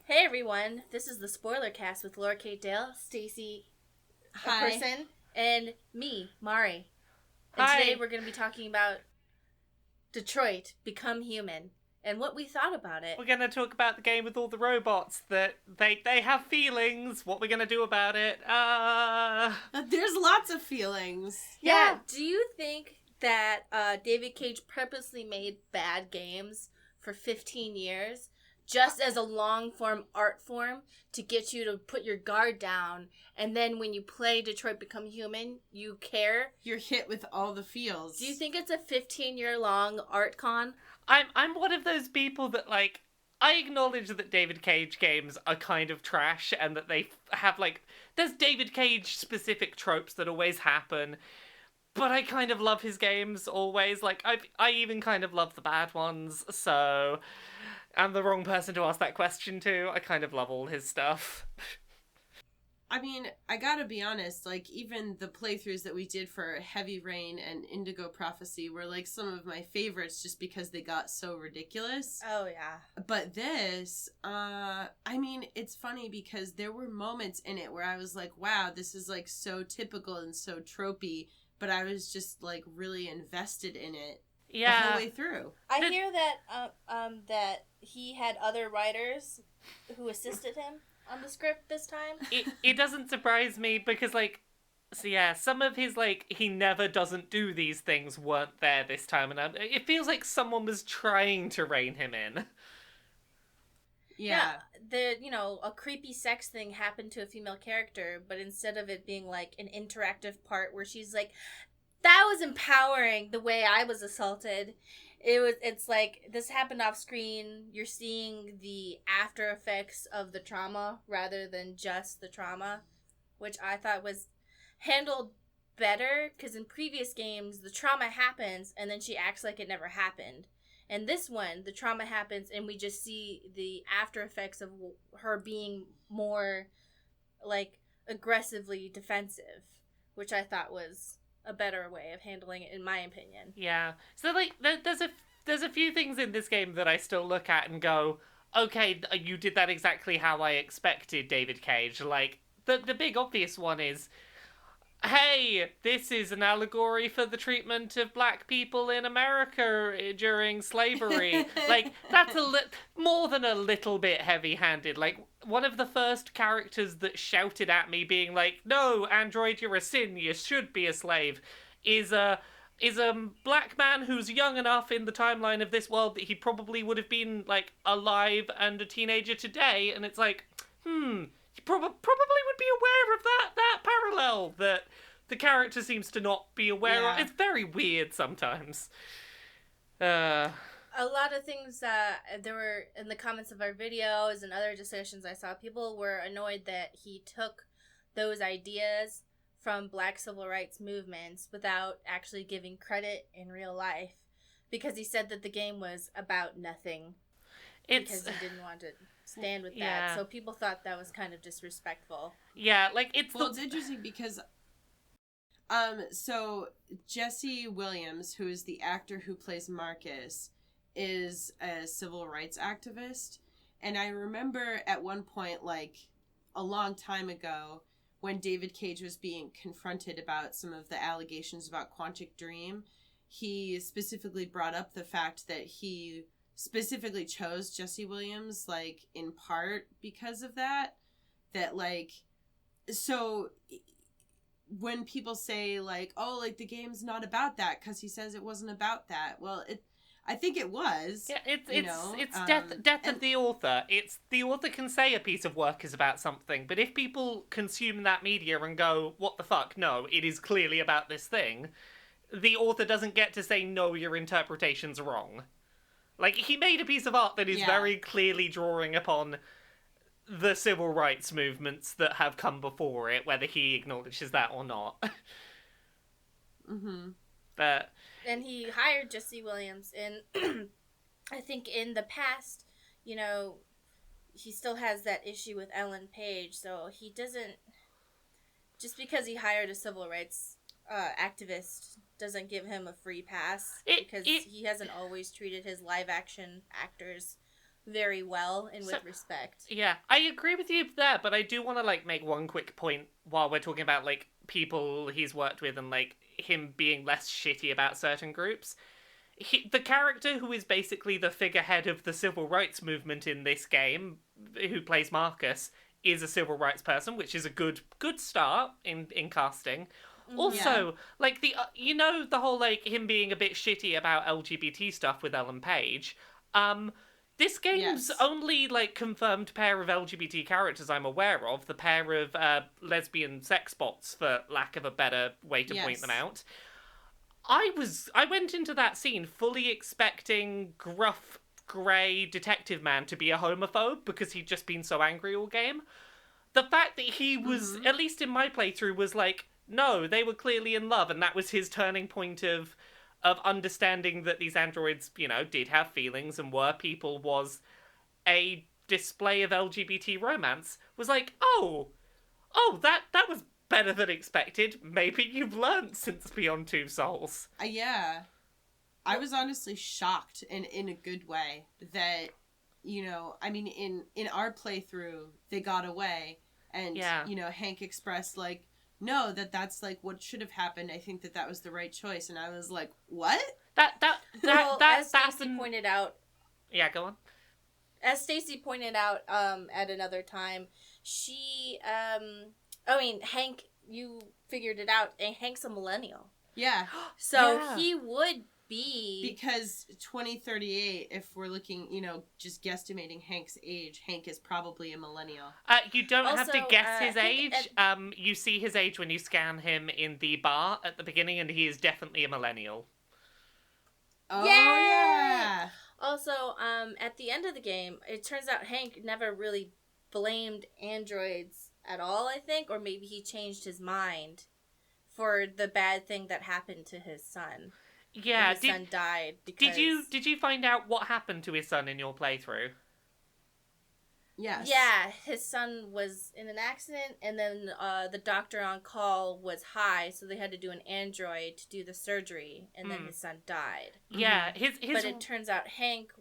Hey everyone, this is the Spoilercast with Laura Kate Dale, Stacy, a Hi. person, and me, Mari. And Hi. today we're going to be talking about Detroit, Become Human, and what we thought about it. We're going to talk about the game with all the robots that they have feelings. What we're going to do about it? There's lots of feelings. Yeah, do you think that David Cage purposely made bad games for 15 years just as a long-form art form to get you to put your guard down, and then when you play Detroit Become Human, you care? You're hit with all the feels. Do you think it's a 15-year-long art con? I'm one of those people that, like, I acknowledge that David Cage games are kind of trash and that they have, like, there's David Cage specific tropes that always happen, but I kind of love his games always. Like, I even kind of love the bad ones, so I'm the wrong person to ask that question to. I kind of love all his stuff. I mean, I gotta be honest, like, even the playthroughs that we did for Heavy Rain and Indigo Prophecy were, like, some of my favorites just because they got so ridiculous. Oh, yeah. But this, I mean, it's funny because there were moments in it where I was like, wow, this is, like, so typical and so tropey, but I was just, like, really invested in it the whole way through. I hear that that he had other writers who assisted him on the script this time. It doesn't surprise me because, like, so yeah, some of his, like, he never doesn't do these things weren't there this time, and it feels like someone was trying to rein him in. Yeah. A creepy sex thing happened to a female character, but instead of it being like an interactive part where she's like, that was empowering the way I was assaulted, it's like this happened off screen. You're seeing the after effects of the trauma rather than just the trauma, which I thought was handled better, because in previous games the trauma happens and then she acts like it never happened. And this one, the trauma happens and we just see the after effects of her being more, like, aggressively defensive, which I thought was a better way of handling it, in my opinion. Yeah. So, like, there's a few things in this game that I still look at and go, okay, you did that exactly how I expected, David Cage. Like, the big obvious one is, hey, this is an allegory for the treatment of black people in America during slavery. Like, that's more than a little bit heavy-handed. Like, one of the first characters that shouted at me being like, no, android, you're a sin, you should be a slave, is a black man who's young enough in the timeline of this world that he probably would have been, like, alive and a teenager today, and it's like, you probably would be aware of that parallel that the character seems to not be aware of. It's very weird sometimes. A lot of things there were in the comments of our videos and other discussions I saw, people were annoyed that he took those ideas from black civil rights movements without actually giving credit in real life, because he said that the game was about nothing because he didn't want to stand with that. So people thought that was kind of disrespectful. Yeah, like, it's interesting because so Jesse Williams, who is the actor who plays Marcus, is a civil rights activist, and I remember at one point, like, a long time ago, when David Cage was being confronted about some of the allegations about Quantic Dream, he specifically brought up the fact that he specifically chose Jesse Williams, like, in part because of that, like, so when people say, like, oh, like, the game's not about that because he says it wasn't about that, well, I think it was. Yeah, it's death of the author. It's the author can say a piece of work is about something, but if people consume that media and go, what the fuck, no, it is clearly about this thing, the author doesn't get to say, no, your interpretation's wrong. Like, he made a piece of art that is very clearly drawing upon the civil rights movements that have come before it, whether he acknowledges that or not. Mm-hmm. But... And he hired Jesse Williams, and I think in the past, he still has that issue with Ellen Page, so he doesn't, just because he hired a civil rights activist doesn't give him a free pass, because he hasn't always treated his live action actors very well and with So- respect. Yeah, I agree with you there, but I do want to, like, make one quick point while we're talking about, like, people he's worked with and, like, him being less shitty about certain groups. The character who is basically the figurehead of the civil rights movement in this game, who plays Marcus, is a civil rights person, which is a good start in casting. Also, like, you know, the whole, like, him being a bit shitty about LGBT stuff with Ellen Page. This game's only, like, confirmed pair of LGBT characters I'm aware of, the pair of lesbian sex bots, for lack of a better way to point them out. I went into that scene fully expecting gruff, grey detective man to be a homophobe because he'd just been so angry all game. The fact that he was, at least in my playthrough, was like, no, they were clearly in love, and that was his turning point of understanding that these androids, you know, did have feelings and were people, was a display of LGBT romance, was like, oh, that was better than expected. Maybe you've learned since Beyond Two Souls. Yeah. I was honestly shocked in a good way that, you know, I mean, in our playthrough, they got away, and, you know, Hank expressed, like, no, that's, like, what should have happened. I think that was the right choice. And I was like, what? As Stacey pointed out... Yeah, go on. As Stacey pointed out at another time, she... Hank, you figured it out. And Hank's a millennial. Yeah. So he would be... Because 2038, if we're looking, you know, just guesstimating Hank's age, Hank is probably a millennial. You don't have to guess his age. You see his age when you scan him in the bar at the beginning, and he is definitely a millennial. Oh, yeah! Also, at the end of the game, it turns out Hank never really blamed androids at all, I think, or maybe he changed his mind for the bad thing that happened to his son. Yeah, his son died because... Did you find out what happened to his son in your playthrough? Yes. Yeah, his son was in an accident, and then the doctor on call was high, so they had to do an android to do the surgery, and then his son died. Yeah, But it turns out Hank...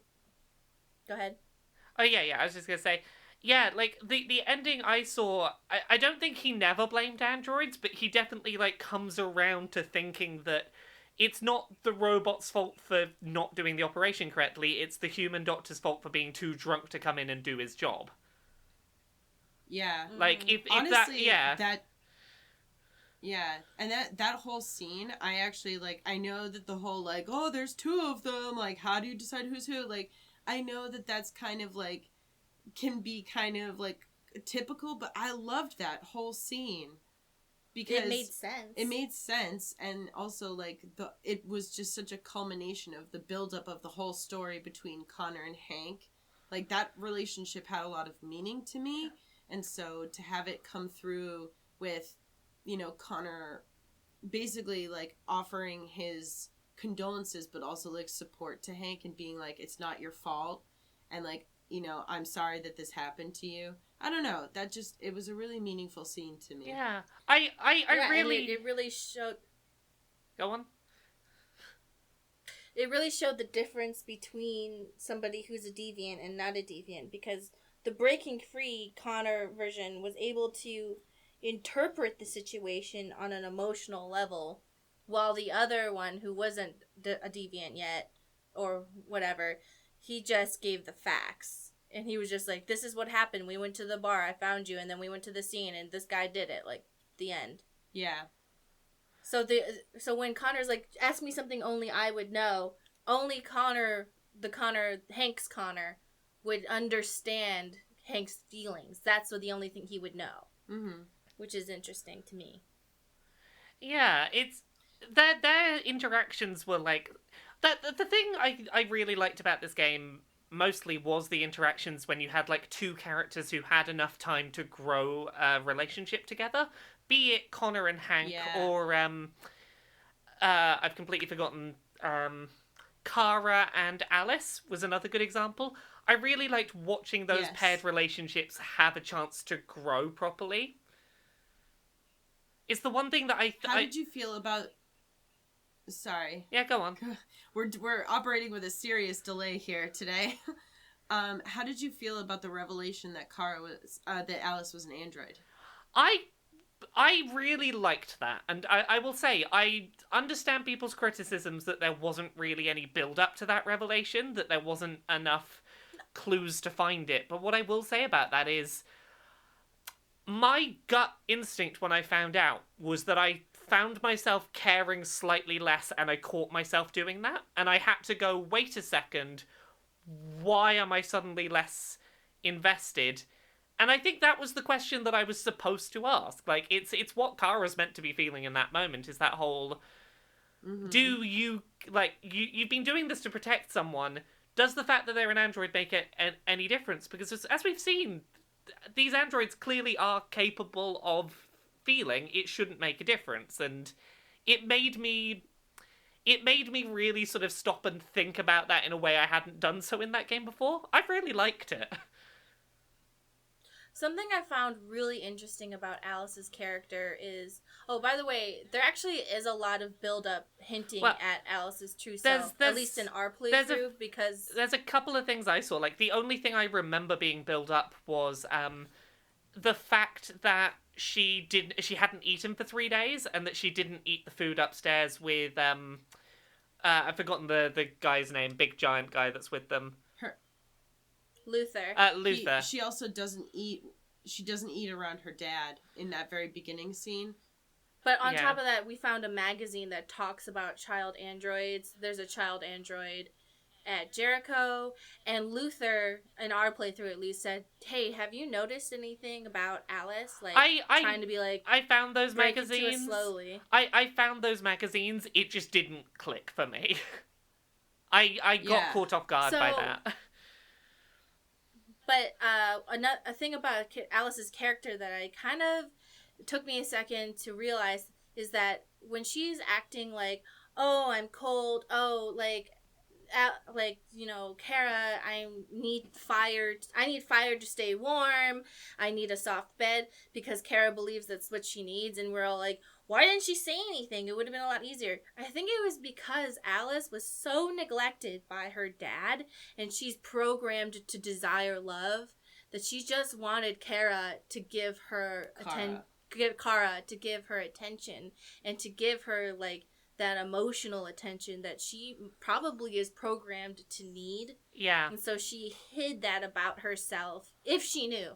Go ahead. Oh, yeah, I was just gonna say... Yeah, like, the ending I saw, I don't think he never blamed androids, but he definitely, like, comes around to thinking that it's not the robot's fault for not doing the operation correctly, it's the human doctor's fault for being too drunk to come in and do his job. Yeah. Like, if honestly, that... Yeah, and that whole scene, I actually, like, I know that the whole, like, oh, there's two of them, like, how do you decide who's who? Like, I know that that's kind of, like, can be kind of, like, typical, but I loved that whole scene. Because it made sense. It made sense, and also, like, it was just such a culmination of the buildup of the whole story between Connor and Hank. Like, that relationship had a lot of meaning to me, and so to have it come through with, you know, Connor basically, like, offering his condolences, but also, like, support to Hank and being like, it's not your fault, and, like, you know, I'm sorry that this happened to you. I don't know. That just, it was a really meaningful scene to me. Yeah. I really... It really showed... Go on. It really showed the difference between somebody who's a deviant and not a deviant, because the Breaking Free Connor version was able to interpret the situation on an emotional level, while the other one, who wasn't a deviant yet, or whatever, he just gave the facts. And he was just like, this is what happened. We went to the bar. I found you. And then we went to the scene. And this guy did it. Like, the end. Yeah. So when Connor's like, ask me something only I would know, only Hank's Connor, would understand Hank's feelings. That's the only thing he would know. Mm-hmm. Which is interesting to me. Yeah, it's... Their interactions were like... The thing I really liked about this game mostly was the interactions when you had, like, two characters who had enough time to grow a relationship together. Be it Connor and Hank, or, I've completely forgotten, Kara and Alice was another good example. I really liked watching those paired relationships have a chance to grow properly. It's the one thing that How did you feel about... Sorry. Yeah, go on. We're operating with a serious delay here today. How did you feel about the revelation that that Alice was an android? I really liked that, and I will say, I understand people's criticisms that there wasn't really any build-up to that revelation, that there wasn't enough clues to find it, but what I will say about that is, my gut instinct when I found out was that I found myself caring slightly less, and I caught myself doing that, and I had to go, wait a second, why am I suddenly less invested? And I think that was the question that I was supposed to ask. Like, it's what Kara's meant to be feeling in that moment, is that whole, do you, like, you've been doing this to protect someone, does the fact that they're an android make any difference? Because as we've seen, these androids clearly are capable of feeling. It shouldn't make a difference, and it made me really sort of stop and think about that in a way I hadn't done so in that game before. I really liked it. Something I found really interesting about Alice's character is... Oh, by the way, there actually is a lot of build-up hinting at Alice's true self, at least in our playthrough, because... There's a couple of things I saw. Like, the only thing I remember being built up was the fact that she hadn't eaten for 3 days, and that she didn't eat the food upstairs with... I've forgotten the guy's name, big giant guy that's with them. Luther. Luther. She also doesn't eat. She doesn't eat around her dad in that very beginning scene. But on top of that, we found a magazine that talks about child androids. There's a child android at Jericho, and Luther, in our playthrough at least, said, "Hey, have you noticed anything about Alice?" Like, trying to be like, I found those magazines. It to us slowly. I found those magazines. It just didn't click for me. I got caught off guard by that. But a thing about Alice's character that I kind of took me a second to realize is that when she's acting like, "Oh, I'm cold. Oh, like, you know, Kara, I need fire to stay warm. I need a soft bed," because Kara believes that's what she needs, and we're all like, why didn't she say anything? It would have been a lot easier. I think it was because Alice was so neglected by her dad, and she's programmed to desire love, that she just wanted Kara to give her Kara to give her attention, and to give her, like, that emotional attention that she probably is programmed to need. Yeah. And so she hid that about herself, if she knew.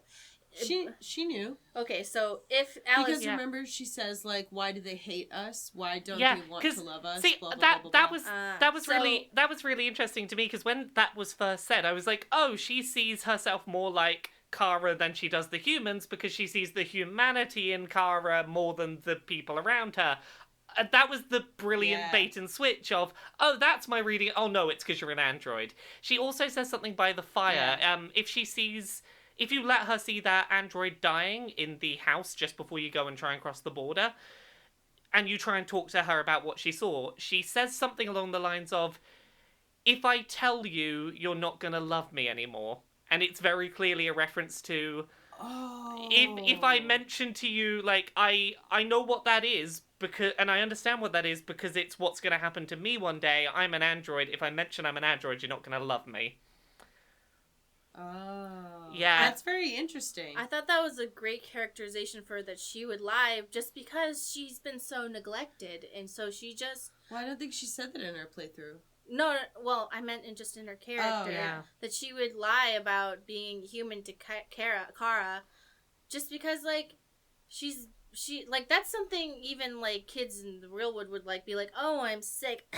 She knew. Okay, so if Alice... Because remember, she says, like, why do they hate us? Why don't they want to love us? See, blah, blah, blah, blah, that was really interesting to me, because when that was first said, I was like, oh, she sees herself more like Kara than she does the humans, because she sees the humanity in Kara more than the people around her. That was the brilliant bait and switch of, oh, that's my reading. Oh, no, it's because you're an android. She also says something by the fire. Yeah. If you let her see that android dying in the house just before you go and try and cross the border, and you try and talk to her about what she saw, she says something along the lines of, if I tell you, you're not going to love me anymore. And it's very clearly a reference to, if I mention to you, like, I know what that is, and I understand what that is, because it's what's going to happen to me one day. I'm an android. If I mention I'm an android, you're not going to love me. Oh. Yeah. That's very interesting. I thought that was a great characterization for her, that she would lie just because she's been so neglected, and so she just... Well, I don't think she said that in her playthrough. No, well, I meant just in her character. Oh, yeah. That she would lie about being human to Kara, just because, like, that's something even, like, kids in the real world would, like, be like, oh, I'm sick,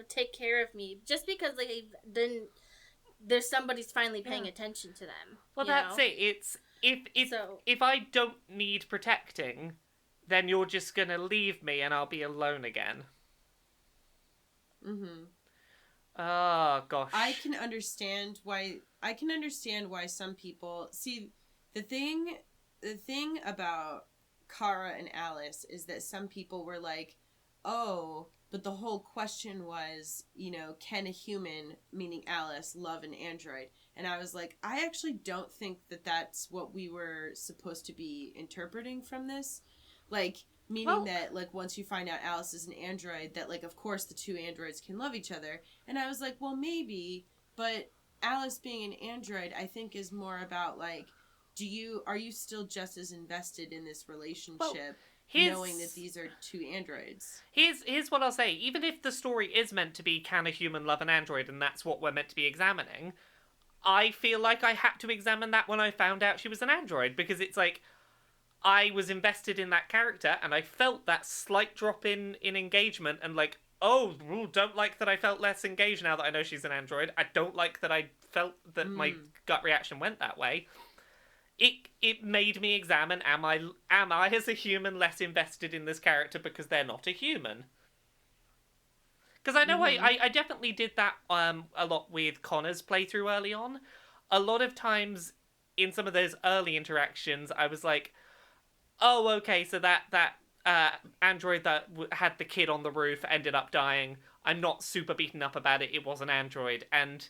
take care of me, just because, like, there's somebody's finally paying attention to them. Well, that's it. It's if I don't need protecting, then you're just gonna leave me and I'll be alone again. Mm-hmm. Oh gosh. I can understand why some people see the thing about Kara and Alice is that some people were like, oh, but the whole question was, you know, can a human, meaning Alice, love an android? And I was like, I actually don't think that that's what we were supposed to be interpreting from this. Like, meaning that, like, once you find out Alice is an android, that, like, of course the two androids can love each other. And I was like, well, maybe, but Alice being an android, I think, is more about, like, are you still just as invested in this relationship, knowing that these are two androids? Here's what I'll say. Even if the story is meant to be, can a human love an android, and that's what we're meant to be examining, I feel like I had to examine that when I found out she was an android, because it's like, I was invested in that character, and I felt that slight drop in engagement, and like, oh, don't like that I felt less engaged now that I know she's an android. I don't like that I felt that my gut reaction went that way. It made me examine, am I as a human less invested in this character because they're not a human? Because I know I definitely did that a lot with Connor's playthrough early on. A lot of times in some of those early interactions, I was like, oh, okay, so that android that had the kid on the roof ended up dying. I'm not super beaten up about it. It was an android. And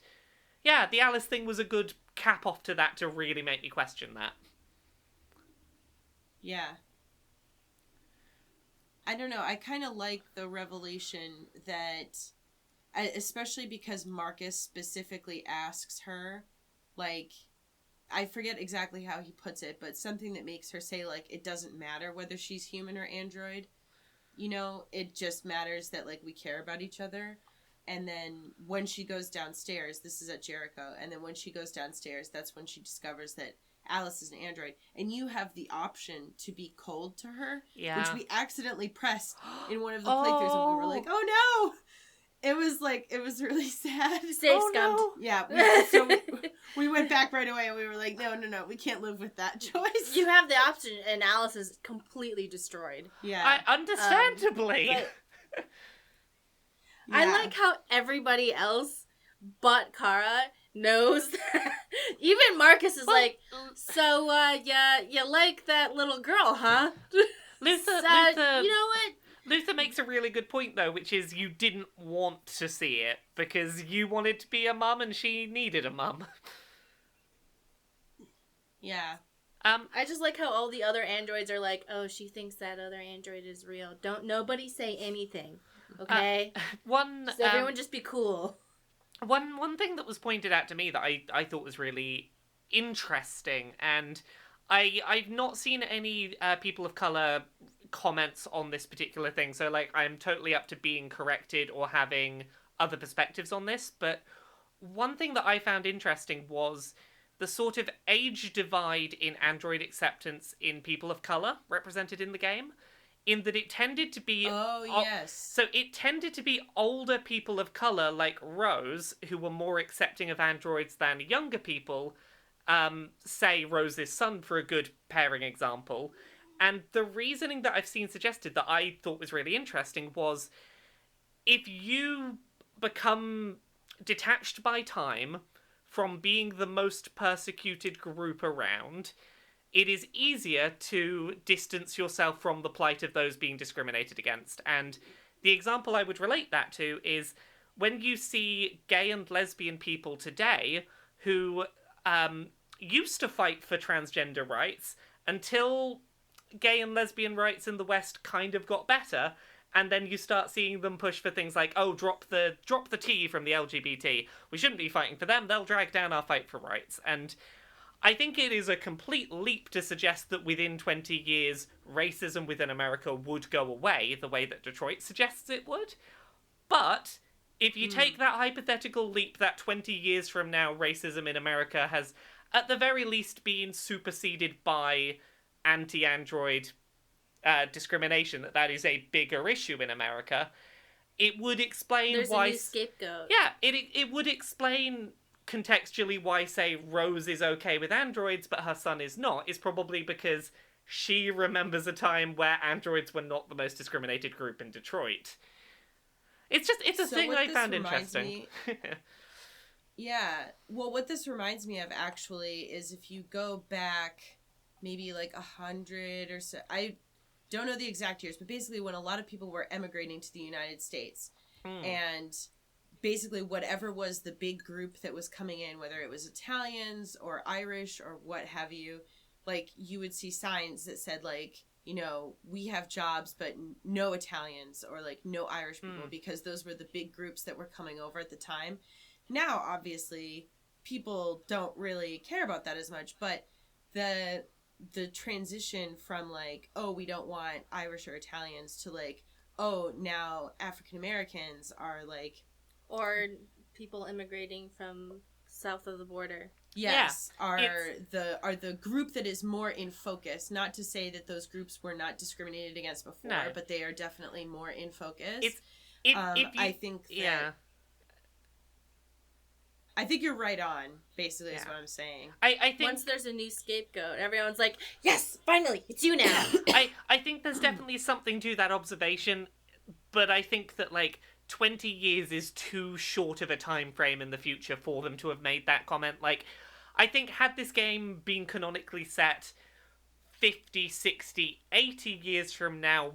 yeah, the Alice thing was a good cap off to that to really make me question that. Yeah. I don't know. I kind of like the revelation that, especially because Marcus specifically asks her, like, I forget exactly how he puts it, but something that makes her say, like, it doesn't matter whether she's human or android. You know, it just matters that, like, we care about each other. And then when she goes downstairs, this is at Jericho, and then when she goes downstairs, that's when she discovers that Alice is an android. And you have the option to be cold to her, which we accidentally pressed in one of the playthroughs, and we were like, oh no! It was really sad. Safe scummed. No. Yeah, we went back right away, and we were like, no, we can't live with that choice. You have the option, and Alice is completely destroyed. Yeah. Understandably. I like how everybody else but Kara knows that. Even Marcus is like, so, you like that little girl, huh? Luther, you know what? Luther makes a really good point, though, which is you didn't want to see it because you wanted to be a mum and she needed a mum. Yeah. I just like how all the other androids are like, oh, she thinks that other android is real. Don't nobody say anything, okay? So everyone just be cool. One thing that was pointed out to me that I thought was really interesting, and I've not seen any people of colour comments on this particular thing, so like I'm totally up to being corrected or having other perspectives on this, but one thing that I found interesting was the sort of age divide in android acceptance in people of colour represented in the game, in that it tended to be... Oh, yes. So it tended to be older people of colour, like Rose, who were more accepting of androids than younger people, say Rose's son, for a good pairing example. And the reasoning that I've seen suggested that I thought was really interesting was, if you become detached by time from being the most persecuted group around, it is easier to distance yourself from the plight of those being discriminated against. And the example I would relate that to is when you see gay and lesbian people today who used to fight for transgender rights until gay and lesbian rights in the West kind of got better, and then you start seeing them push for things like, oh, drop the T from the LGBT. We shouldn't be fighting for them. They'll drag down our fight for rights. And I think it is a complete leap to suggest that within 20 years, racism within America would go away the way that Detroit suggests it would. But if you take that hypothetical leap that 20 years from now, racism in America has at the very least been superseded by anti-android discrimination, that is a bigger issue in America, it would explain There's why... a new scapegoat. Yeah, it would explain contextually why, say, Rose is okay with androids but her son is not, is probably because she remembers a time where androids were not the most discriminated group in Detroit. It's a thing I found interesting. Yeah, well, what this reminds me of, actually, is if you go back maybe like 100 or so, I don't know the exact years, but basically when a lot of people were emigrating to the United States, and basically whatever was the big group that was coming in, whether it was Italians or Irish or what have you, like, you would see signs that said, like, you know, we have jobs, but no Italians or, like, no Irish people, because those were the big groups that were coming over at the time. Now, obviously, people don't really care about that as much, but the transition from like, oh, we don't want Irish or Italians to like, oh, now African Americans are like, or people immigrating from south of the border. yes, are the group that is more in focus. Not to say that those groups were not discriminated against before, No. but they are definitely more in focus. I think that, I think you're right on, basically, is what I'm saying. I think once there's a new scapegoat, everyone's like, yes, finally, it's you now. I think there's definitely something to that observation, but I think that, like, 20 years is too short of a time frame in the future for them to have made that comment. Like, I think had this game been canonically set 50, 60, 80 years from now,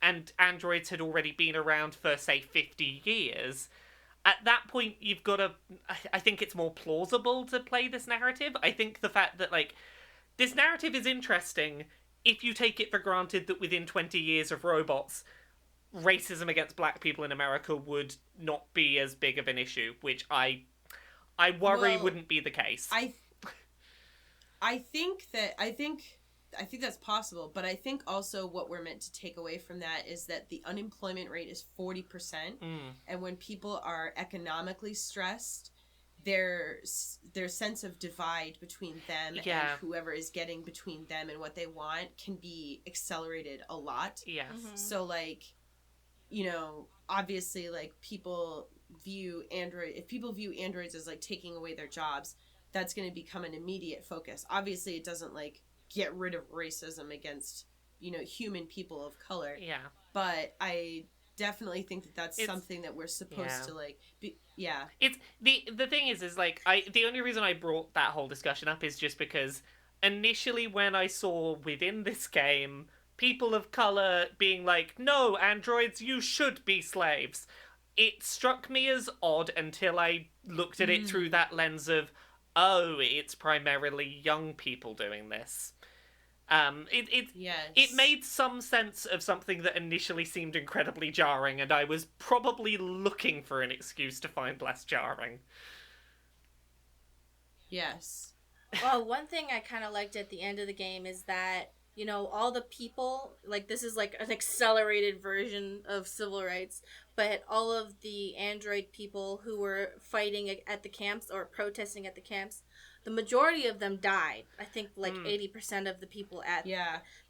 and androids had already been around for, say, 50 years... At that point, you've got to... I think it's more plausible to play this narrative. I think the fact that, like, this narrative is interesting if you take it for granted that within 20 years of robots, racism against black people in America would not be as big of an issue, which I worry wouldn't be the case. I think that's possible, but I think also what we're meant to take away from that is that the unemployment rate is 40%, and when people are economically stressed, their sense of divide between them and whoever is getting between them and what they want can be accelerated a lot. Yes. Mm-hmm. So, like, you know, obviously, like, if people view androids as, like, taking away their jobs, that's going to become an immediate focus. Obviously, it doesn't, like, get rid of racism against, you know, human people of color. Yeah. But I definitely think that that's something that we're supposed to, like, be, yeah. It's, the thing is like, the only reason I brought that whole discussion up is just because initially when I saw within this game people of color being like, no, androids, you should be slaves, it struck me as odd until I looked at it through that lens of, oh, it's primarily young people doing this. It made some sense of something that initially seemed incredibly jarring, and I was probably looking for an excuse to find less jarring. Yes. Well, one thing I kind of liked at the end of the game is that, you know, all the people, like, this is like an accelerated version of civil rights, but all of the android people who were fighting at the camps or protesting at the camps, the majority of them died. I think like 80% of the people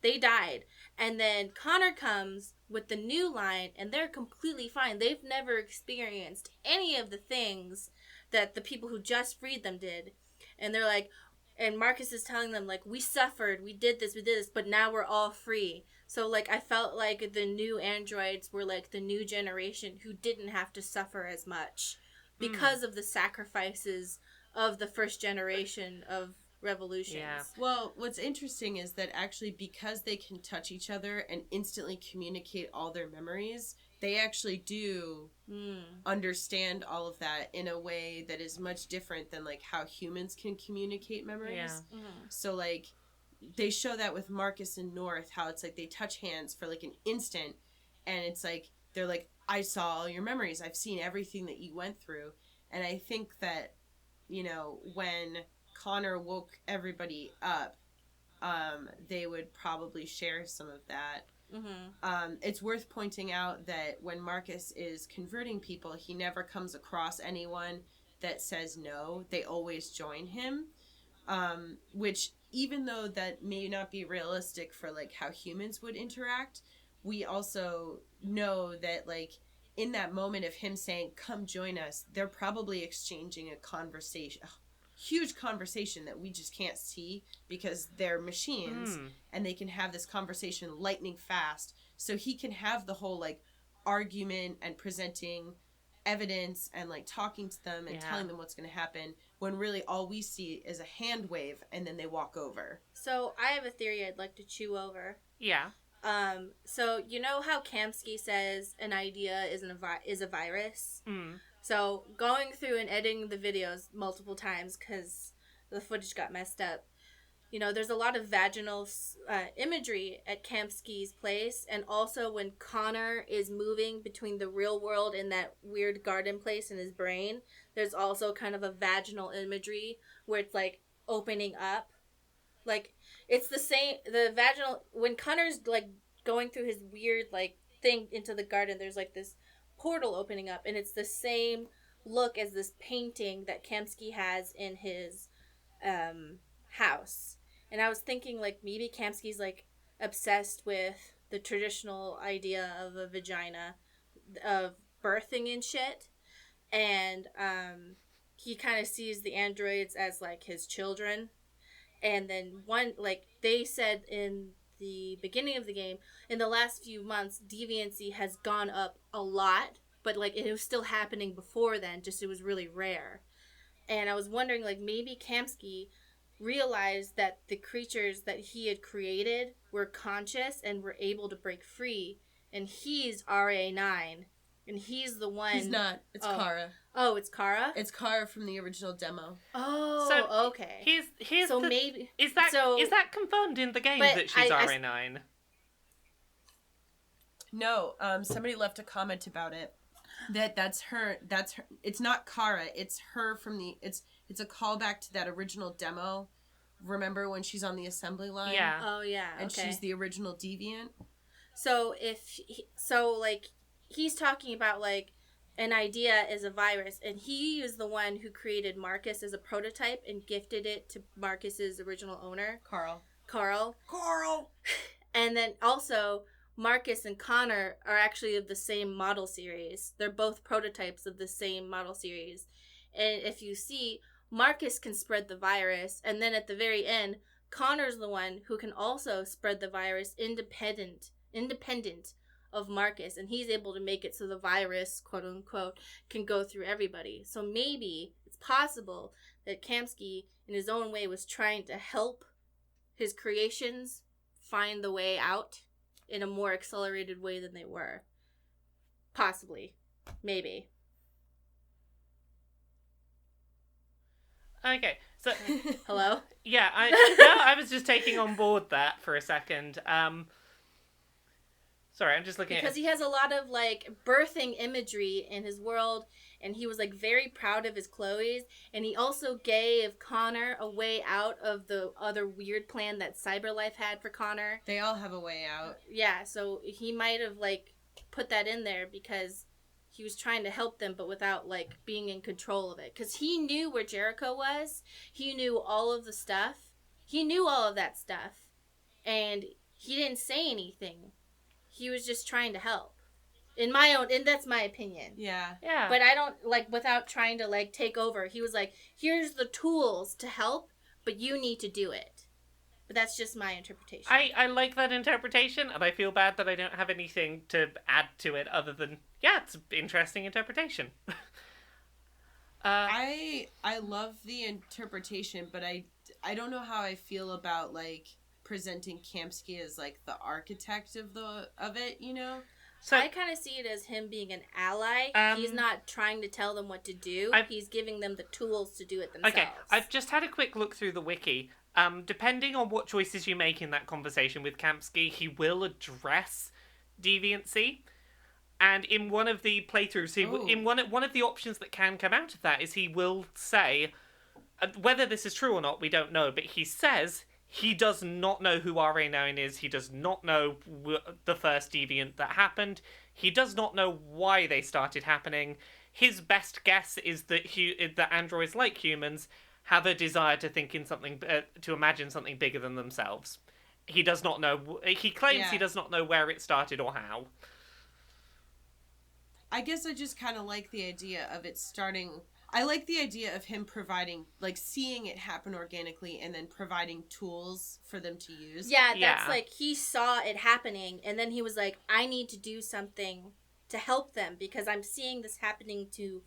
they died. And then Connor comes with the new line and they're completely fine. They've never experienced any of the things that the people who just freed them did. And they're like, and Marcus is telling them, like, we suffered, we did this, but now we're all free. So, like, I felt like the new androids were, like, the new generation who didn't have to suffer as much because of the sacrifices of the first generation of revolutions. Yeah. Well, what's interesting is that actually because they can touch each other and instantly communicate all their memories, they actually do understand all of that in a way that is much different than, like, how humans can communicate memories. Yeah. So, like, they show that with Marcus and North, how it's like they touch hands for, like, an instant, and it's like, they're like, I saw all your memories. I've seen everything that you went through. And I think that, you know, when Connor woke everybody up, they would probably share some of that. It's worth pointing out that when Marcus is converting people, he never comes across anyone that says no. They always join him, which, even though that may not be realistic for, like, how humans would interact, we also know that, like, in that moment of him saying, come join us, they're probably exchanging a conversation, a huge conversation that we just can't see because they're machines and they can have this conversation lightning fast. So he can have the whole, like, argument and presenting evidence and, like, talking to them and telling them what's going to happen, when really all we see is a hand wave and then they walk over. So I have a theory I'd like to chew over. Yeah. So you know how Kamsky says an idea is a virus? So going through and editing the videos multiple times because the footage got messed up, you know, there's a lot of vaginal imagery at Kamsky's place, and also when Connor is moving between the real world and that weird garden place in his brain, there's also kind of a vaginal imagery where it's like opening up. Like, it's the same, the vaginal, when Connor's like going through his weird like thing into the garden, there's like this portal opening up, and it's the same look as this painting that Kamsky has in his house. And I was thinking, like, maybe Kamsky's, like, obsessed with the traditional idea of a vagina, of birthing and shit. And he kind of sees the androids as, like, his children. And then like, they said in the beginning of the game, in the last few months, deviancy has gone up a lot. But, like, it was still happening before then, just it was really rare. And I was wondering, like, maybe Kamsky realized that the creatures that he had created were conscious and were able to break free, and he's RA9, and he's the one. He's not. It's Kara. Oh, it's Kara. It's Kara from the original demo. Oh, so okay. Here's so the, maybe is that confirmed in the game that she's RA9? No. Somebody left a comment about it. That's her. It's not Kara. It's her from the. It's a callback to that original demo. Remember when she's on the assembly line? Yeah. Oh yeah. And okay. she's the original deviant. So like he's talking about like an idea as a virus, and he is the one who created Marcus as a prototype and gifted it to Marcus's original owner, Carl. And then also, Marcus and Connor are actually of the same model series. They're both prototypes of the same model series. And if you see, Marcus can spread the virus, and then at the very end, Connor's the one who can also spread the virus independent of Marcus, and he's able to make it so the virus, quote unquote, can go through everybody. So maybe it's possible that Kamsky, in his own way, was trying to help his creations find the way out in a more accelerated way than they were. Possibly. Maybe. Okay, so Hello? yeah, I was just taking on board that for a second. Sorry, I'm just looking because he has a lot of like birthing imagery in his world, and he was like very proud of his Chloe's, and he also gave Connor a way out of the other weird plan that Cyberlife had for Connor. They all have a way out. Yeah, so he might have like put that in there because he was trying to help them, but without like being in control of it. Because he knew where Jericho was. He knew all of the stuff. He knew all of that stuff, and he didn't say anything. He was just trying to help. And that's my opinion. Yeah. Yeah. But I don't, like, without trying to, like, take over. He was like, here's the tools to help, but you need to do it. But that's just my interpretation. I like that interpretation, and I feel bad that I don't have anything to add to it other than, yeah, it's an interesting interpretation. I love the interpretation, but I don't know how I feel about, like, presenting Kamsky as like the architect of it, you know? So I kind of see it as him being an ally. He's not trying to tell them what to do. He's giving them the tools to do it themselves. Okay, I've just had a quick look through the wiki. Depending on what choices you make in that conversation with Kamsky, he will address deviancy. And in one of the playthroughs, in one of the options that can come out of that is he will say, whether this is true or not, we don't know, but he says he does not know who RA9 is. He does not know the first deviant that happened. He does not know why they started happening. His best guess is that that androids, like humans, have a desire to think in something, to imagine something bigger than themselves. He does not know. He claims he does not know where it started or how. I guess I just kind of like the idea of it starting. I like the idea of him providing, like, seeing it happen organically and then providing tools for them to use. Yeah, that's like, he saw it happening, and then he was like, I need to do something to help them, because I'm seeing this happening to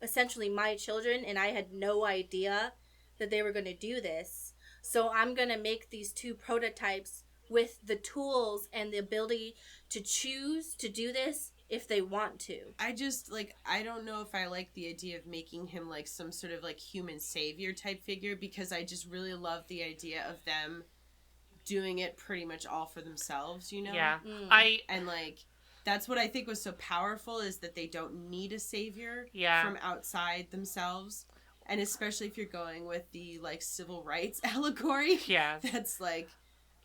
essentially my children, and I had no idea that they were going to do this. So I'm going to make these two prototypes with the tools and the ability to choose to do this if they want to. I just, like, I don't know if I like the idea of making him, like, some sort of, like, human savior type figure, because I just really love the idea of them doing it pretty much all for themselves, you know? Yeah. And, like, that's what I think was so powerful, is that they don't need a savior from outside themselves. And especially if you're going with the, like, civil rights allegory. Yeah. That's, like...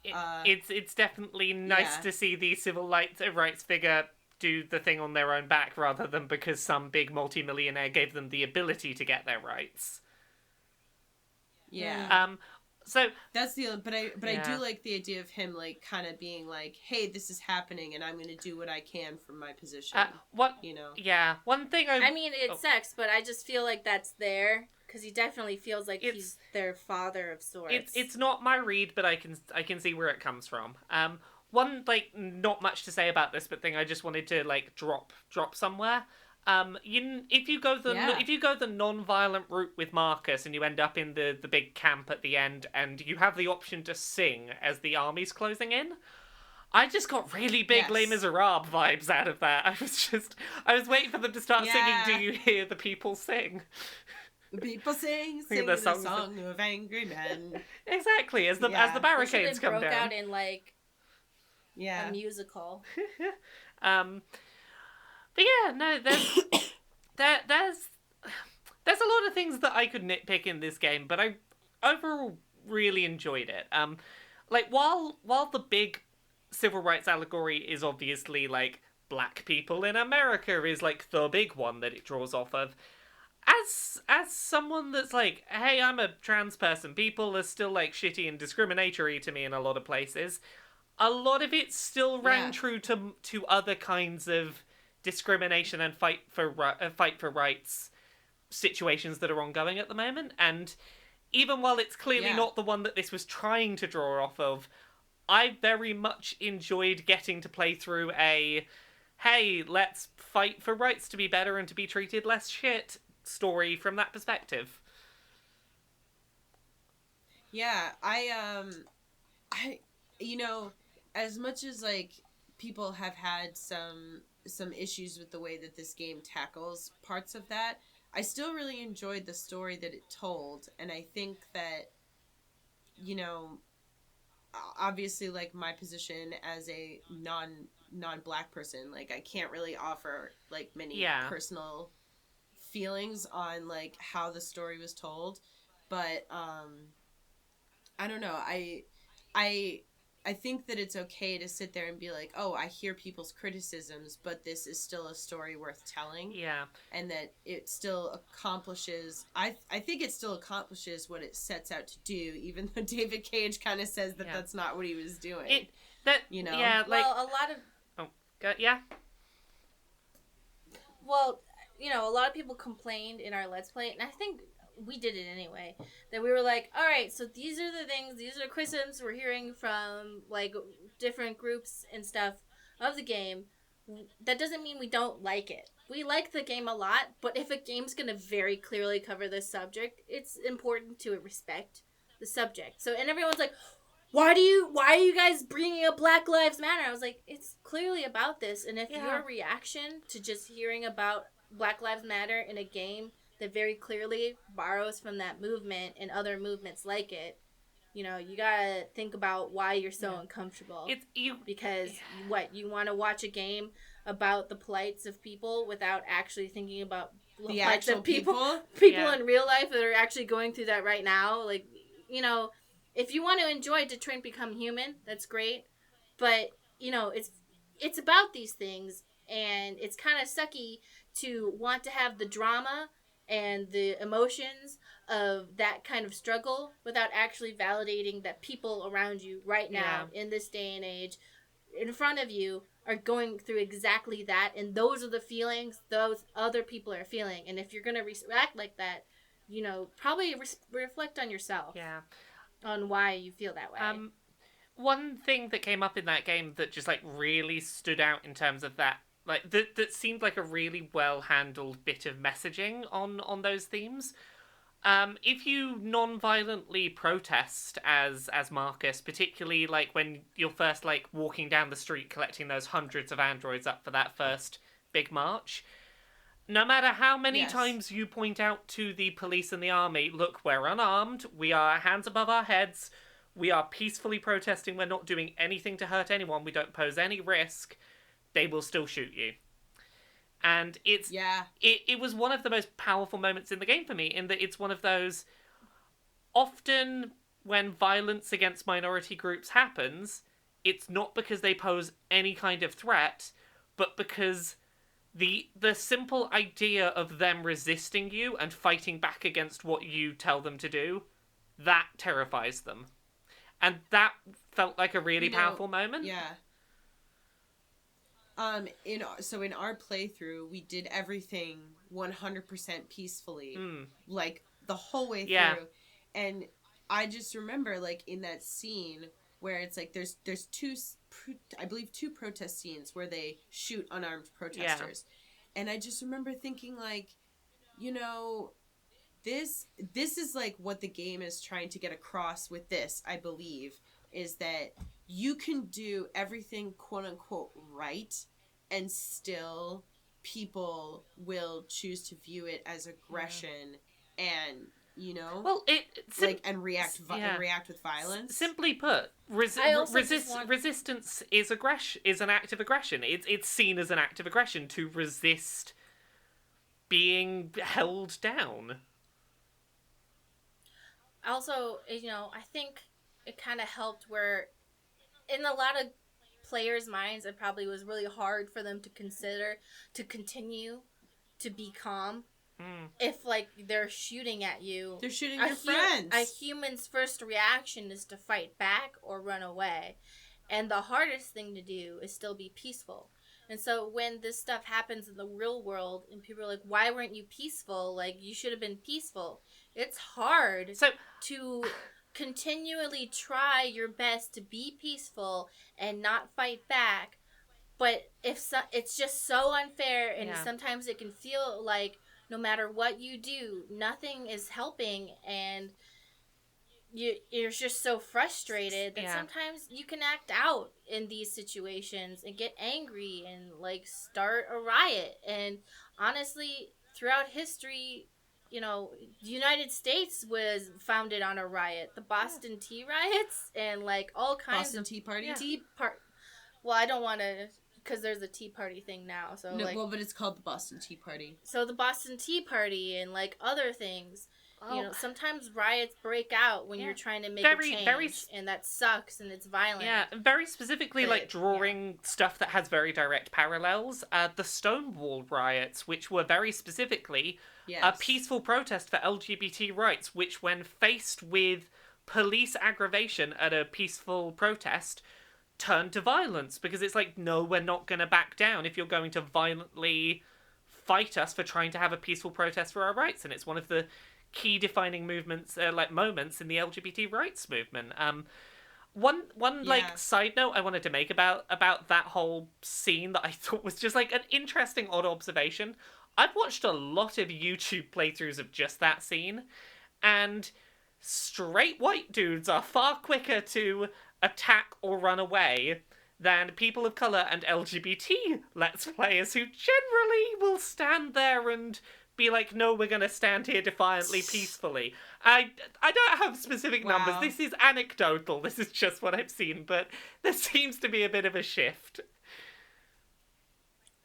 It's definitely nice to see the civil rights figure do the thing on their own back, rather than because some big multimillionaire gave them the ability to get their rights. Yeah. So that's I do like the idea of him, like, kind of being like, hey, this is happening and I'm going to do what I can from my position. You know? Yeah. One thing I mean, it sucks, but I just feel like that's there because he definitely feels like he's their father of sorts. It's not my read, but I can see where it comes from. One, like, not much to say about this, but thing I just wanted to, like, drop somewhere. If you go the non-violent route with Marcus, and you end up in the big camp at the end, and you have the option to sing as the army's closing in, I just got really big Les Miserables vibes out of that. I was waiting for them to start singing "Do You Hear the People Sing." The people sing the song of angry men. Exactly, as the barricades come down. Broke out in, like, a musical. But yeah, no, there's a lot of things that I could nitpick in this game, but I overall really enjoyed it. Like, while the big civil rights allegory is obviously, like, black people in America is, like, the big one that it draws off of, as someone that's like, hey, I'm a trans person, people are still, like, shitty and discriminatory to me in a lot of places, a lot of it still rang true to other kinds of discrimination and fight for rights situations that are ongoing at the moment. And even while it's clearly not the one that this was trying to draw off of, I very much enjoyed getting to play through a, hey, let's fight for rights to be better and to be treated less shit story from that perspective. Yeah, I you know, as much as, like, people have had some issues with the way that this game tackles parts of that, I still really enjoyed the story that it told. And I think that, you know, obviously, like, my position as a non-black person, like, I can't really offer, like, many personal feelings on, like, how the story was told, but I don't know, I think that it's okay to sit there and be like, oh, I hear people's criticisms, but this is still a story worth telling. Yeah. And that it still accomplishes, I think it still accomplishes what it sets out to do, even though David Cage kind of says that that's not what he was doing. You know? Yeah, like... Well, a lot of... yeah? Well, you know, a lot of people complained in our Let's Play, and I think we did it anyway, that we were like, alright, so these are the things, these are the criticisms we're hearing from, like, different groups and stuff of the game. That doesn't mean we don't like it. We like the game a lot, but if a game's gonna very clearly cover this subject, it's important to respect the subject. So, and everyone's like, why are you guys bringing up Black Lives Matter? I was like, it's clearly about this, and if your reaction to just hearing about Black Lives Matter in a game that very clearly borrows from that movement and other movements like it, you know, you gotta think about why you're so uncomfortable. Because you want to watch a game about the plights of people without actually thinking about the plights of people in real life that are actually going through that right now. Like, you know, if you want to enjoy Detroit Become Human, that's great, but, you know, it's about these things, and it's kind of sucky to want to have the drama and the emotions of that kind of struggle without actually validating that people around you right now in this day and age in front of you are going through exactly that, and those are the feelings those other people are feeling. And if you're going to react like that, you know, probably reflect on yourself. Yeah. On why you feel that way. One thing that came up in that game that just, like, really stood out in terms of that, like, that seemed like a really well-handled bit of messaging on those themes. If you non-violently protest as Marcus, particularly, like, when you're first, like, walking down the street collecting those hundreds of androids up for that first big march. No matter how many Yes. times you point out to the police and the army, look, we're unarmed, we are hands above our heads, we are peacefully protesting, we're not doing anything to hurt anyone, we don't pose any risk, they will still shoot you. And it was one of the most powerful moments in the game for me, in that it's one of those, often when violence against minority groups happens, it's not because they pose any kind of threat, but because the simple idea of them resisting you and fighting back against what you tell them to do, that terrifies them. And that felt like a really powerful moment. Yeah. In our playthrough, we did everything 100% peacefully, like the whole way through. And I just remember, like, in that scene where it's like there's two protest scenes where they shoot unarmed protesters, and I just remember thinking, like, you know, this is like what the game is trying to get across with this, I believe, is that you can do everything quote unquote right, and still people will choose to view it as aggression, and, you know, well, and react with violence. Simply put, resistance is an act of aggression. It's seen as an act of aggression to resist being held down. Also, you know, I think it kind of helped where, in a lot of players' minds, it probably was really hard for them to consider to continue to be calm. If, like, they're shooting at you. They're shooting your friends. A human's first reaction is to fight back or run away. And the hardest thing to do is still be peaceful. And so when this stuff happens in the real world and people are like, why weren't you peaceful? Like, you should have been peaceful. It's hard to continually try your best to be peaceful and not fight back. But it's just so unfair, and sometimes it can feel like no matter what you do, nothing is helping, and you're just so frustrated that sometimes you can act out in these situations and get angry and, like, start a riot. And honestly, throughout history, you know, the United States was founded on a riot. The Boston Tea Riots and, like, all kinds Boston of... Tea Party? Well, I don't want to... Because there's a Tea Party thing now, so but it's called the Boston Tea Party. So the Boston Tea Party and, like, other things, you know, sometimes riots break out when you're trying to make a change, and that sucks, and it's violent. Yeah, very specifically, like, drawing stuff that has very direct parallels. The Stonewall riots, which were very specifically a peaceful protest for LGBT rights, which, when faced with police aggravation at a peaceful protest, turned to violence, because it's like, no, we're not going to back down if you're going to violently fight us for trying to have a peaceful protest for our rights. And it's one of the key defining moments in the LGBT rights movement. One side note I wanted to make about that whole scene that I thought was just like an interesting odd observation. I've watched a lot of YouTube playthroughs of just that scene, and straight white dudes are far quicker to attack or run away than people of colour and LGBT Let's Players, who generally will stand there and be like, no, we're going to stand here defiantly, peacefully. I don't have specific numbers. This is anecdotal. This is just what I've seen, but there seems to be a bit of a shift.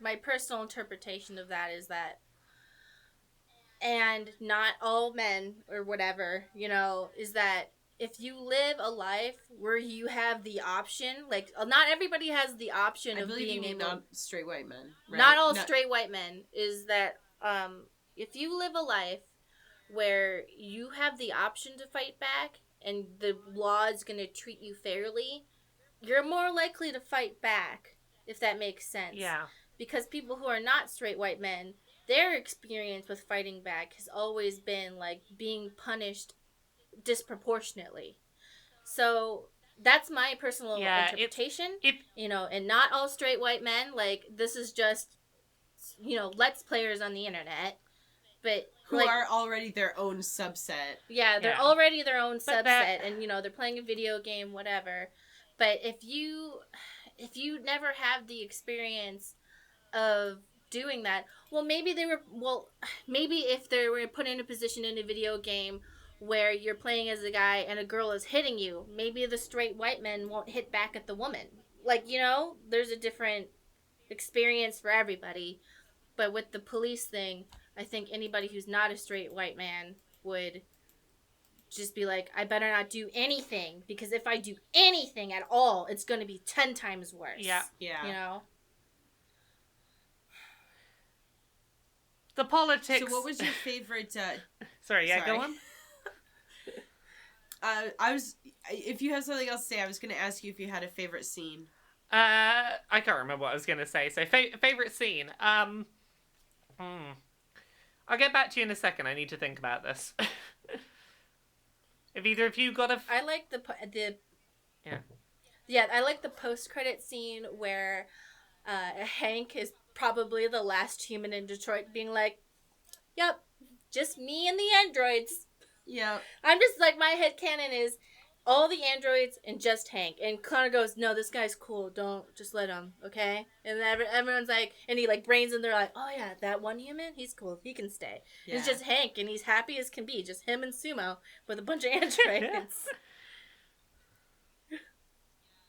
My personal interpretation of that is that, and not all men or whatever, you know, is that if you live a life where you have the option, like, not everybody has the option of being able... not straight white men. Right? Not all straight white men, is that if you live a life where you have the option to fight back and the law is going to treat you fairly, you're more likely to fight back, if that makes sense. Yeah. Because people who are not straight white men, their experience with fighting back has always been, like, being punished disproportionately. So that's my personal interpretation. You know, and not all straight white men, like, this is just, you know, Let's Players on the internet, but who are already their own subset. Yeah, they're already their own subset, and, you know, they're playing a video game, whatever. But if you never have the experience of doing that. Well, maybe maybe if they were put in a position in a video game where you're playing as a guy and a girl is hitting you, maybe the straight white men won't hit back at the woman. Like, there's a different experience for everybody. But with the police thing, I think anybody who's not a straight white man would just be like, I better not do anything, because if I do anything at all, it's going to be 10 times worse. Yeah. The politics. So what was your favorite... Sorry, go on. If you have something else to say, I was going to ask you if you had a favorite scene. I can't remember what I was going to say. So, favorite scene. I'll get back to you in a second. I need to think about this. If either of you got a... I like I like the post-credit scene where Hank is probably the last human in Detroit being like, yep, just me and the androids. Yeah. I'm just like, my headcanon is all the androids and just Hank. And Connor goes, no, this guy's cool. Don't, just let him, okay? And everyone's like, and he like brains and they're like, oh yeah, that one human, he's cool. He can stay. Yeah. It's just Hank and he's happy as can be. Just him and Sumo with a bunch of androids.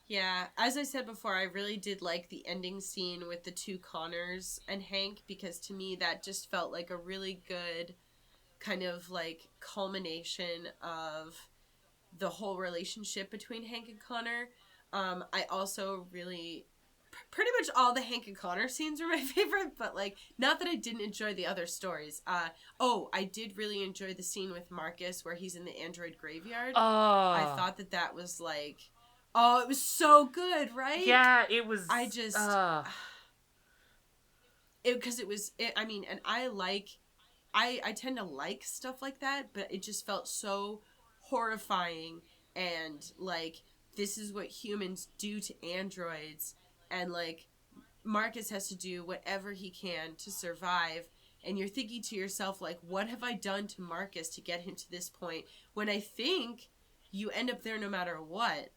Yeah, as I said before, I really did like the ending scene with the two Connors and Hank, because to me that just felt like a really good kind of like culmination of the whole relationship between Hank and Connor. I also really, pretty much all the Hank and Connor scenes were my favorite, but like, not that I didn't enjoy the other stories. I did really enjoy the scene with Marcus where he's in the android graveyard. Oh. I thought that was like, oh, it was so good, right? Yeah, it was. I just, because it was, I mean, and I tend to like stuff like that, but it just felt so horrifying, and like, this is what humans do to androids, and like, Marcus has to do whatever he can to survive, and you're thinking to yourself, like, what have I done to Marcus to get him to this point, when I think you end up there no matter what.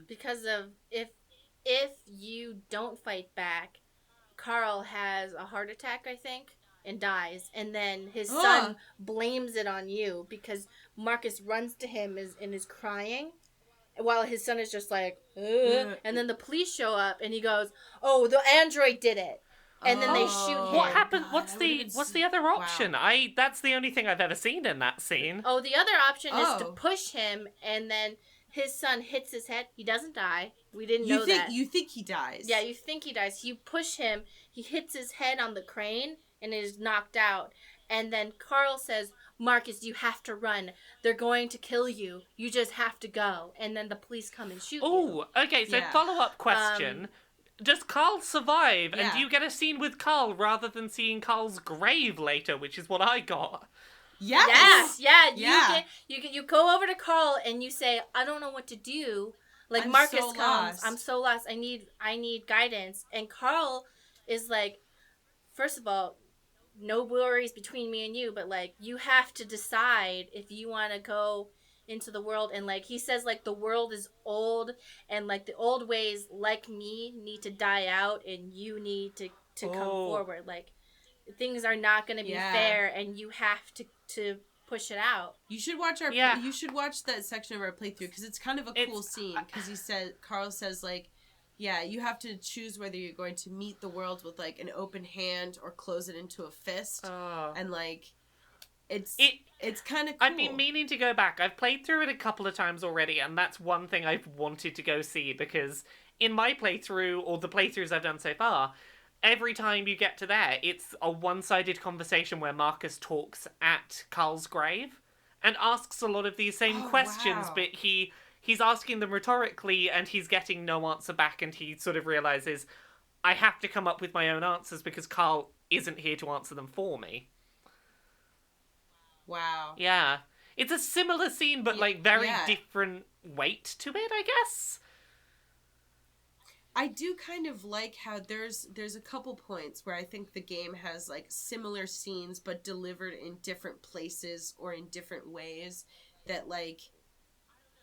Because of, if you don't fight back, Carl has a heart attack, I think, and dies, and then his son blames it on you because Marcus runs to him and is crying while his son is just like, and then the police show up and he goes, oh, the android did it, and then they shoot him. What happened? What's the other option? Wow. That's the only thing I've ever seen in that scene. Oh, the other option is to push him, and then his son hits his head. He doesn't die. We didn't know that. You think he dies. Yeah, you think he dies. You push him. He hits his head on the crane and is knocked out. And then Carl says, Marcus, you have to run. They're going to kill you. You just have to go. And then the police come and shoot you. Oh, okay. So follow-up question. Does Carl survive? Yeah. And do you get a scene with Carl rather than seeing Carl's grave later, which is what I got? Yes. Yeah. You go over to Carl and you say, I don't know what to do. Like, Marcus comes. Lost. I'm so lost. I need guidance. And Carl is like, first of all, no worries between me and you, but like, you have to decide if you want to go into the world. And like, he says, like, the world is old, and like, the old ways, like me, need to die out, and you need to come forward. Like, things are not going to be fair, and you have to push it out. You should watch you should watch that section of our playthrough, because it's kind of a cool scene, because Carl says, like, yeah, you have to choose whether you're going to meet the world with like an open hand or close it into a fist. And like, it's kind of cool. I've been meaning to go back. I've played through it a couple of times already, and that's one thing I've wanted to go see, because in my playthrough, or the playthroughs I've done so far, every time you get to there, it's a one-sided conversation where Marcus talks at Carl's grave and asks a lot of these same questions, but he's asking them rhetorically and he's getting no answer back, and he sort of realizes, I have to come up with my own answers because Carl isn't here to answer them for me. Wow. Yeah. It's a similar scene, but like very different weight to it, I guess. I do kind of like how there's a couple points where I think the game has like similar scenes but delivered in different places or in different ways that, like,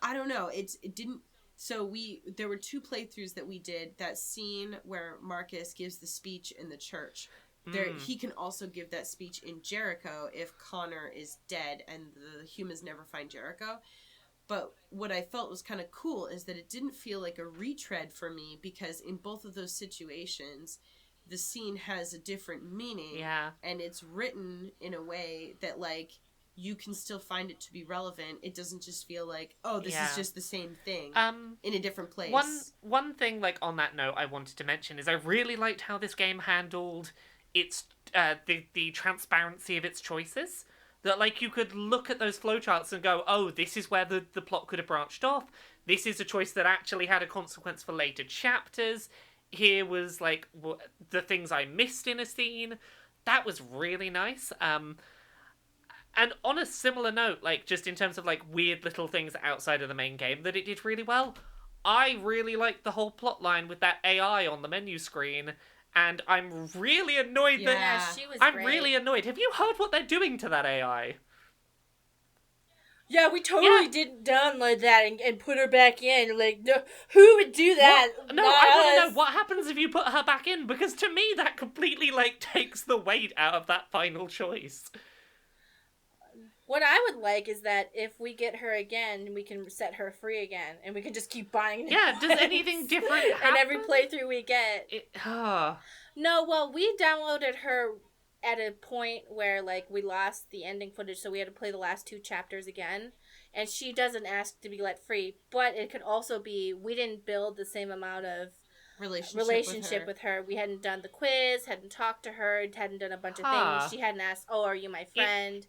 I don't know, it didn't So there were 2 playthroughs that we did. That scene where Marcus gives the speech in the church. He can also give that speech in Jericho if Connor is dead and the humans never find Jericho. But what I felt was kind of cool is that it didn't feel like a retread for me, because in both of those situations, the scene has a different meaning. Yeah. And it's written in a way that, like, you can still find it to be relevant. It doesn't just feel like, oh, this is just the same thing in a different place. One thing, like, on that note I wanted to mention is I really liked how this game handled its the transparency of its choices. That, like, you could look at those flowcharts and go, oh, this is where the plot could have branched off. This is a choice that actually had a consequence for later chapters. Here was, like, the things I missed in a scene. That was really nice. And on a similar note, like, just in terms of, like, weird little things outside of the main game that it did really well, I really liked the whole plot line with that AI on the menu screen. And I'm really annoyed she was I'm great. really annoyed. Have you heard what they're doing to that AI? Yeah, we totally did download that and put her back in. Like, no, who would do that? What? No, I want to know what happens if you put her back in, because to me that completely, like, takes the weight out of that final choice. What I would like is that if we get her again, we can set her free again, and we can just keep buying. Yeah, does anything different happen? And every playthrough we get. No, well, we downloaded her at a point where, like, we lost the ending footage, so we had to play the last 2 chapters again. And she doesn't ask to be let free, but it could also be we didn't build the same amount of relationship with her. We hadn't done the quiz, hadn't talked to her, hadn't done a bunch of things. She hadn't asked, oh, are you my friend?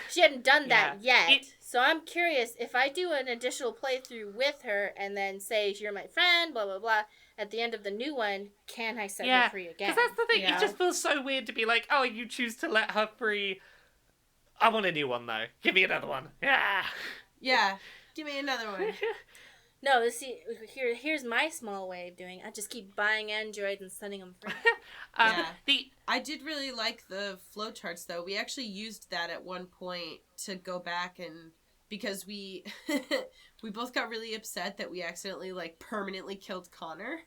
She hadn't done that yet. So I'm curious, if I do an additional playthrough with her and then say, you're my friend, blah, blah, blah, at the end of the new one, can I set her free again? Because that's the thing. It just feels so weird to be like, oh, you choose to let her free. I want a new one, though. Give me another one. Yeah. Yeah. Give me another one. No, see, here's my small way of doing it. I just keep buying androids and sending them free. I did really like the flowcharts, though. We actually used that at one point to go back and... Because we both got really upset that we accidentally, like, permanently killed Connor.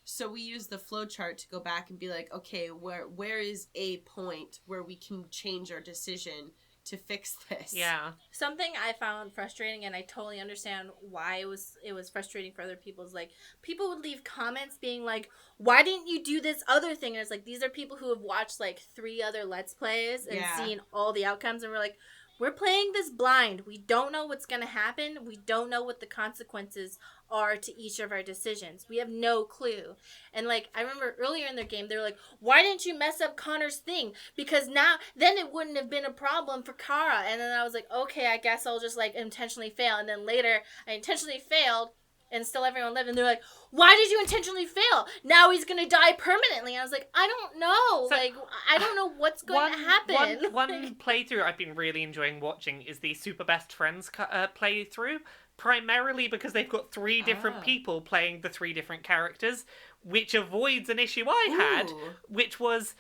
So we used the flowchart to go back and be like, okay, where is a point where we can change our decision to fix this? Yeah. Something I found frustrating, and I totally understand why it was frustrating for other people, is like, people would leave comments being like, why didn't you do this other thing? And it's like, these are people who have watched, like, 3 other Let's Plays and seen all the outcomes, and we're like, we're playing this blind. We don't know what's going to happen. We don't know what the consequences are to each of our decisions. We have no clue. And, like, I remember earlier in their game, they were like, why didn't you mess up Connor's thing? Because then it wouldn't have been a problem for Kara. And then I was like, okay, I guess I'll just, like, intentionally fail. And then later, I intentionally failed, and still everyone lived. And they're like, why did you intentionally fail? Now he's going to die permanently. And I was like, I don't know. So, like, I don't know what's going to happen. One playthrough I've been really enjoying watching is the Super Best Friends playthrough. Primarily because they've got 3 different people playing the 3 different characters, which avoids an issue I had, which was...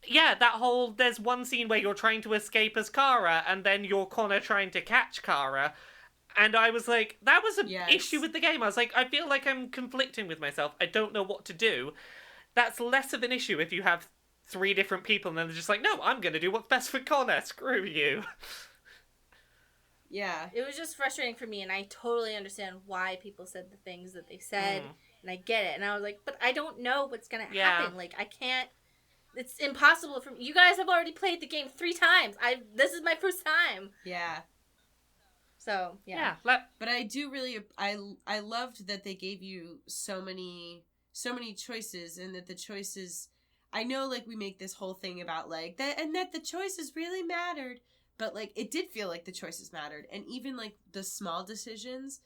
Yeah, that whole... There's one scene where you're trying to escape as Kara, and then you're Connor trying to catch Kara. And I was like, that was an issue with the game. I was like, I feel like I'm conflicting with myself. I don't know what to do. That's less of an issue if you have 3 different people and then they're just like, no, I'm going to do what's best for Connor. Screw you. Yeah. It was just frustrating for me, and I totally understand why people said the things that they said, and I get it. And I was like, but I don't know what's going to happen. Like, I can't... It's impossible for me. You guys have already played the game 3 times. This is my first time. Yeah. So, yeah. But I do really... I loved that they gave you so many choices, and that the choices... I know, like, we make this whole thing about, like, that, and that the choices really mattered, but, like, it did feel like the choices mattered. And even, like, the small decisions,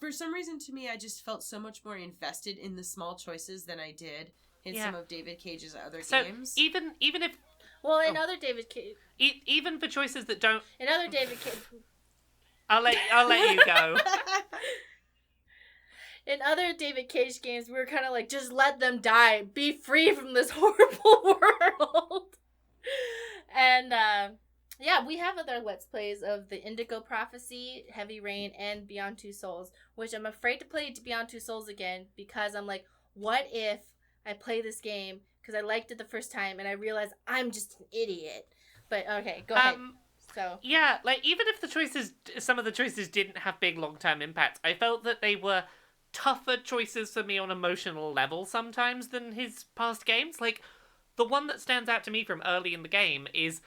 for some reason, to me, I just felt so much more invested in the small choices than I did in some of David Cage's other games. Even if... Well, in other David Cage... Even for choices that don't... In other David Cage... I'll let you go. In other David Cage games, we were kind of like, just let them die. Be free from this horrible world. And, Yeah, we have other Let's Plays of the Indigo Prophecy, Heavy Rain, and Beyond Two Souls, which I'm afraid to play Beyond Two Souls again because I'm like, what if I play this game because I liked it the first time and I realize I'm just an idiot? But okay, go ahead. So yeah, like even if some of the choices didn't have big long-term impacts, I felt that they were tougher choices for me on emotional level sometimes than his past games. Like the one that stands out to me from early in the game is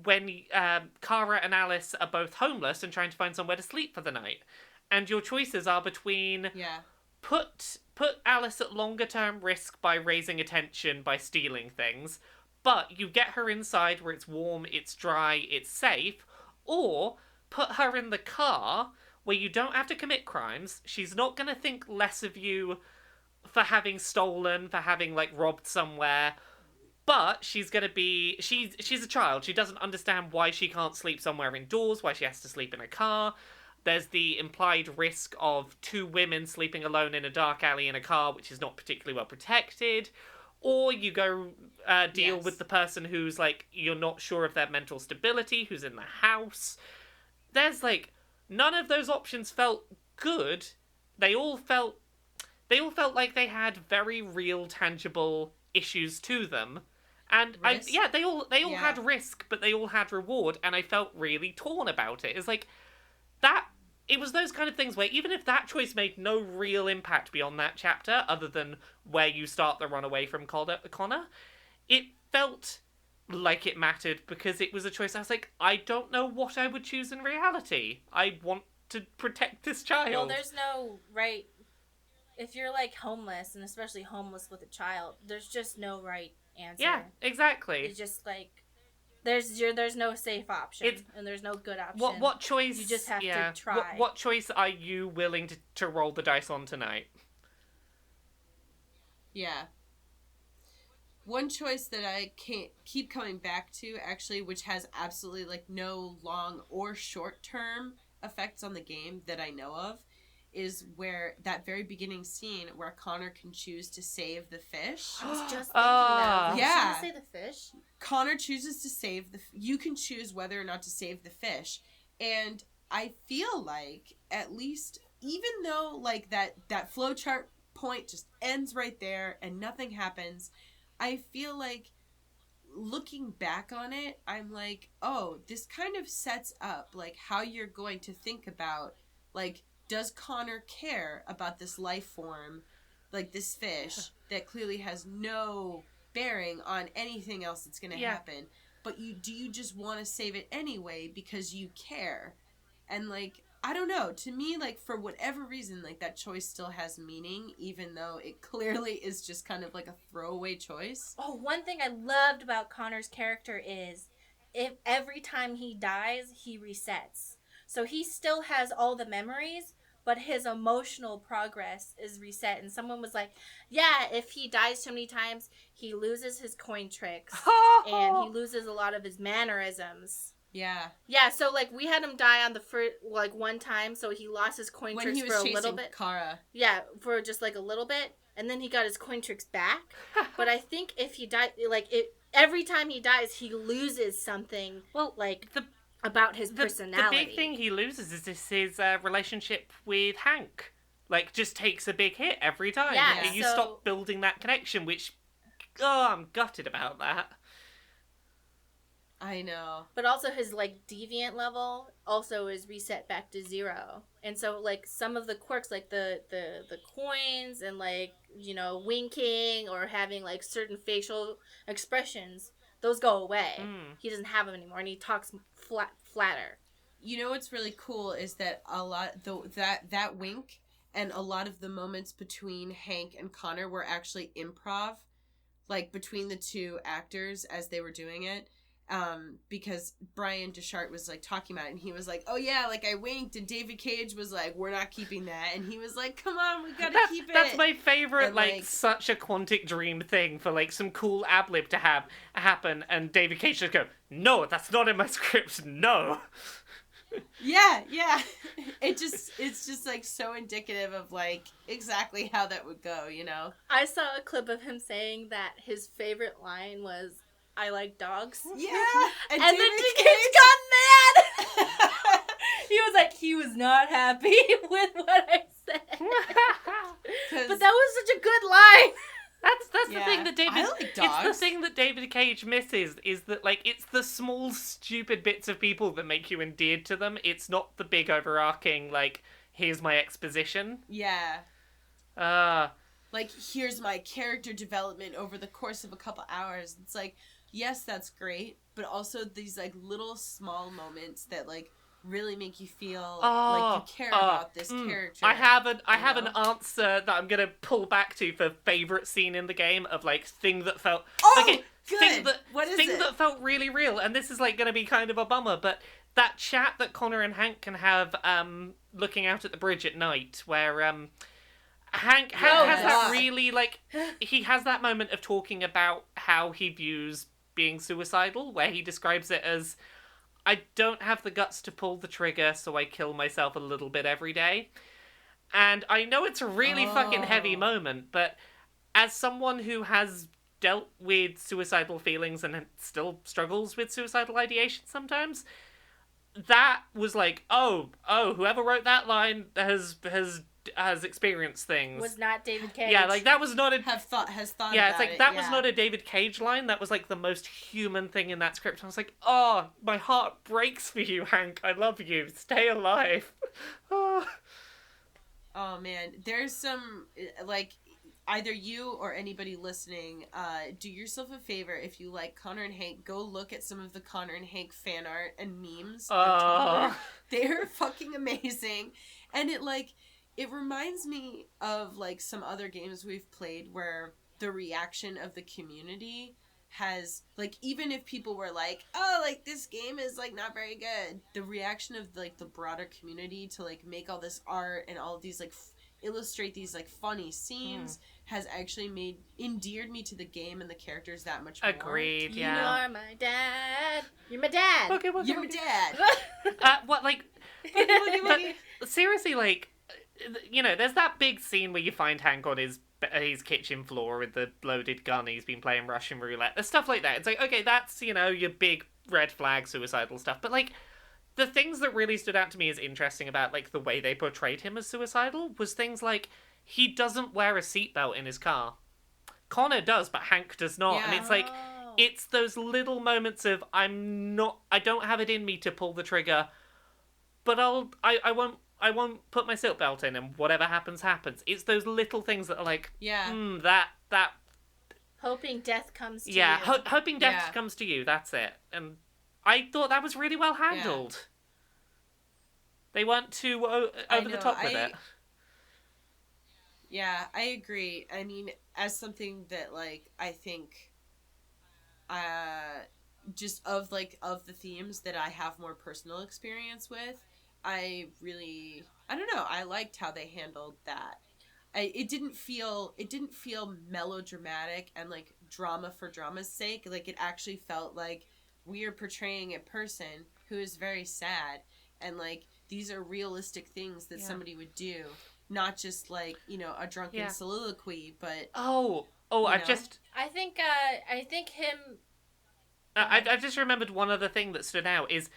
when Kara and Alice are both homeless and trying to find somewhere to sleep for the night, and your choices are between put Alice at longer term risk by raising attention by stealing things, but you get her inside where it's warm, it's dry, it's safe, or put her in the car where you don't have to commit crimes. She's not going to think less of you for having stolen, for having like robbed somewhere. But she's going to be... She's a child. She doesn't understand why she can't sleep somewhere indoors, why she has to sleep in a car. There's the implied risk of two women sleeping alone in a dark alley in a car, which is not particularly well protected. Or you go deal with the person who's, like, you're not sure of their mental stability, who's in the house. There's, like... None of those options felt good. They all felt like they had very real, tangible issues to them. And they all had risk, but they all had reward, and I felt really torn about it. It's like that. It was those kind of things where even if that choice made no real impact beyond that chapter, other than where you start the run away from Connor, it felt like it mattered because it was a choice. I was like, I don't know what I would choose in reality. I want to protect this child. Well, there's no right. If you're like homeless, and especially homeless with a child, there's just no right answer. Yeah, exactly. It's just like there's no safe option, and there's no good option. What choice? You just have to try. What choice are you willing to roll the dice on tonight? Yeah. One choice that I can't keep coming back to, actually, which has absolutely like no long or short term effects on the game that I know of, is where that very beginning scene where Connor can choose to save the fish. I was just thinking that. Yeah. Save the fish? Connor chooses to save you can choose whether or not to save the fish. And I feel like, at least, even though like that flowchart point just ends right there and nothing happens, I feel like looking back on it, I'm like, oh, this kind of sets up like how you're going to think about, like, does Connor care about this life form, like this fish, that clearly has no bearing on anything else that's going to happen? But do you just want to save it anyway because you care? And, like, I don't know. To me, like, for whatever reason, like, that choice still has meaning, even though it clearly is just kind of like a throwaway choice. Oh, one thing I loved about Connor's character is if every time he dies, he resets. So he still has all the memories, but his emotional progress is reset. And someone was like, yeah, if he dies too many times, he loses his coin tricks. And he loses a lot of his mannerisms. Yeah. Yeah, so, like, we had him die on the first, like, one time, so he lost his coin tricks for a little bit. Kara. Yeah, for just, like, a little bit. And then he got his coin tricks back. But I think if he died, like, every time he dies, he loses something, about his personality. The big thing he loses is his relationship with Hank. Like, just takes a big hit every time. Yeah, and you stop building that connection, which, I'm gutted about that. I know. But also his, like, deviant level also is reset back to 0. And so, like, some of the quirks, like the coins and, like, you know, winking or having, like, certain facial expressions, those go away. He doesn't have them anymore, and he talks flatter. You know what's really cool is that a lot that wink and a lot of the moments between Hank and Connor were actually improv, like between the two actors as they were doing it. Because Brian Deschart was like talking about it, and he was like, oh yeah, like I winked, and David Cage was like, we're not keeping that, and he was like, come on, we gotta keep it. That's my favorite, and, like, such a Quantic Dream thing for like some cool ad-lib to have happen, and David Cage just go, no, that's not in my script, no. Yeah. It's just like so indicative of like exactly how that would go, you know? I saw a clip of him saying that his favorite line was, I like dogs. Yeah. And then David Cage got mad. He was not happy with what I said. But that was such a good line. That's the thing that I like dogs. It's the thing that David Cage misses, is that, like, it's the small, stupid bits of people that make you endeared to them. It's not the big overarching, like, here's my exposition. Yeah. Like, here's my character development over the course of a couple hours. It's like, yes, that's great, but also these, like, little small moments that, like, really make you feel like you care about this character. I have an answer that I'm gonna pull back to for favorite scene in the game of, like, thing that felt good. Thing it? That felt really real, and this is, like, gonna be kind of a bummer, but that chat that Connor and Hank can have looking out at the bridge at night, where Hank has that really, like, he has that moment of talking about how he views being suicidal, where he describes it as, I don't have the guts to pull the trigger, so I kill myself a little bit every day. And I know it's a really fucking heavy moment, but as someone who has dealt with suicidal feelings and still struggles with suicidal ideation sometimes, that was like, oh, whoever wrote that line has experienced things. Was not David Cage. Yeah, like, that was not a... has thought yeah, about it's like, that was not a David Cage line. That was, like, the most human thing in that script. I was like, oh, my heart breaks for you, Hank. I love you. Stay alive. Oh, man. There's some, like, either you or anybody listening, do yourself a favor. If you like Connor and Hank, go look at some of the Connor and Hank fan art and memes on Tumblr. They're fucking amazing. And it reminds me of, like, some other games we've played where the reaction of the community has, like, even if people were like, oh, like, this game is, like, not very good, the reaction of, like, the broader community to, like, make all this art and all of these, like, illustrate these, like, funny scenes has actually endeared me to the game and the characters that much more. agreed, You yeah. are my dad. You're my dad. Okay, You're my dad. What, like... but, seriously, like, you know, there's that big scene where you find Hank on his kitchen floor with the loaded gun. He's been playing Russian roulette. There's stuff like that. It's like, okay, that's, you know, your big red flag suicidal stuff. But, like, the things that really stood out to me as interesting about, like, the way they portrayed him as suicidal was things like, he doesn't wear a seatbelt in his car. Connor does, but Hank does not. Yeah. And it's like, it's those little moments of, I don't have it in me to pull the trigger, but I won't put my seatbelt in, and whatever happens, happens. It's those little things that are like, that... Hoping death comes to you. Yeah, hoping death comes to you, that's it. And I thought that was really well handled. Yeah. They weren't too over the top with it. Yeah, I agree. I mean, as something that, like, I think, just of the themes that I have more personal experience with, I don't know, I liked how they handled that. It didn't feel melodramatic and, like, drama for drama's sake. Like, it actually felt like we are portraying a person who is very sad, and, like, these are realistic things that somebody would do, not just, like, you know, a drunken soliloquy, but I think him. I just remembered one other thing that stood out is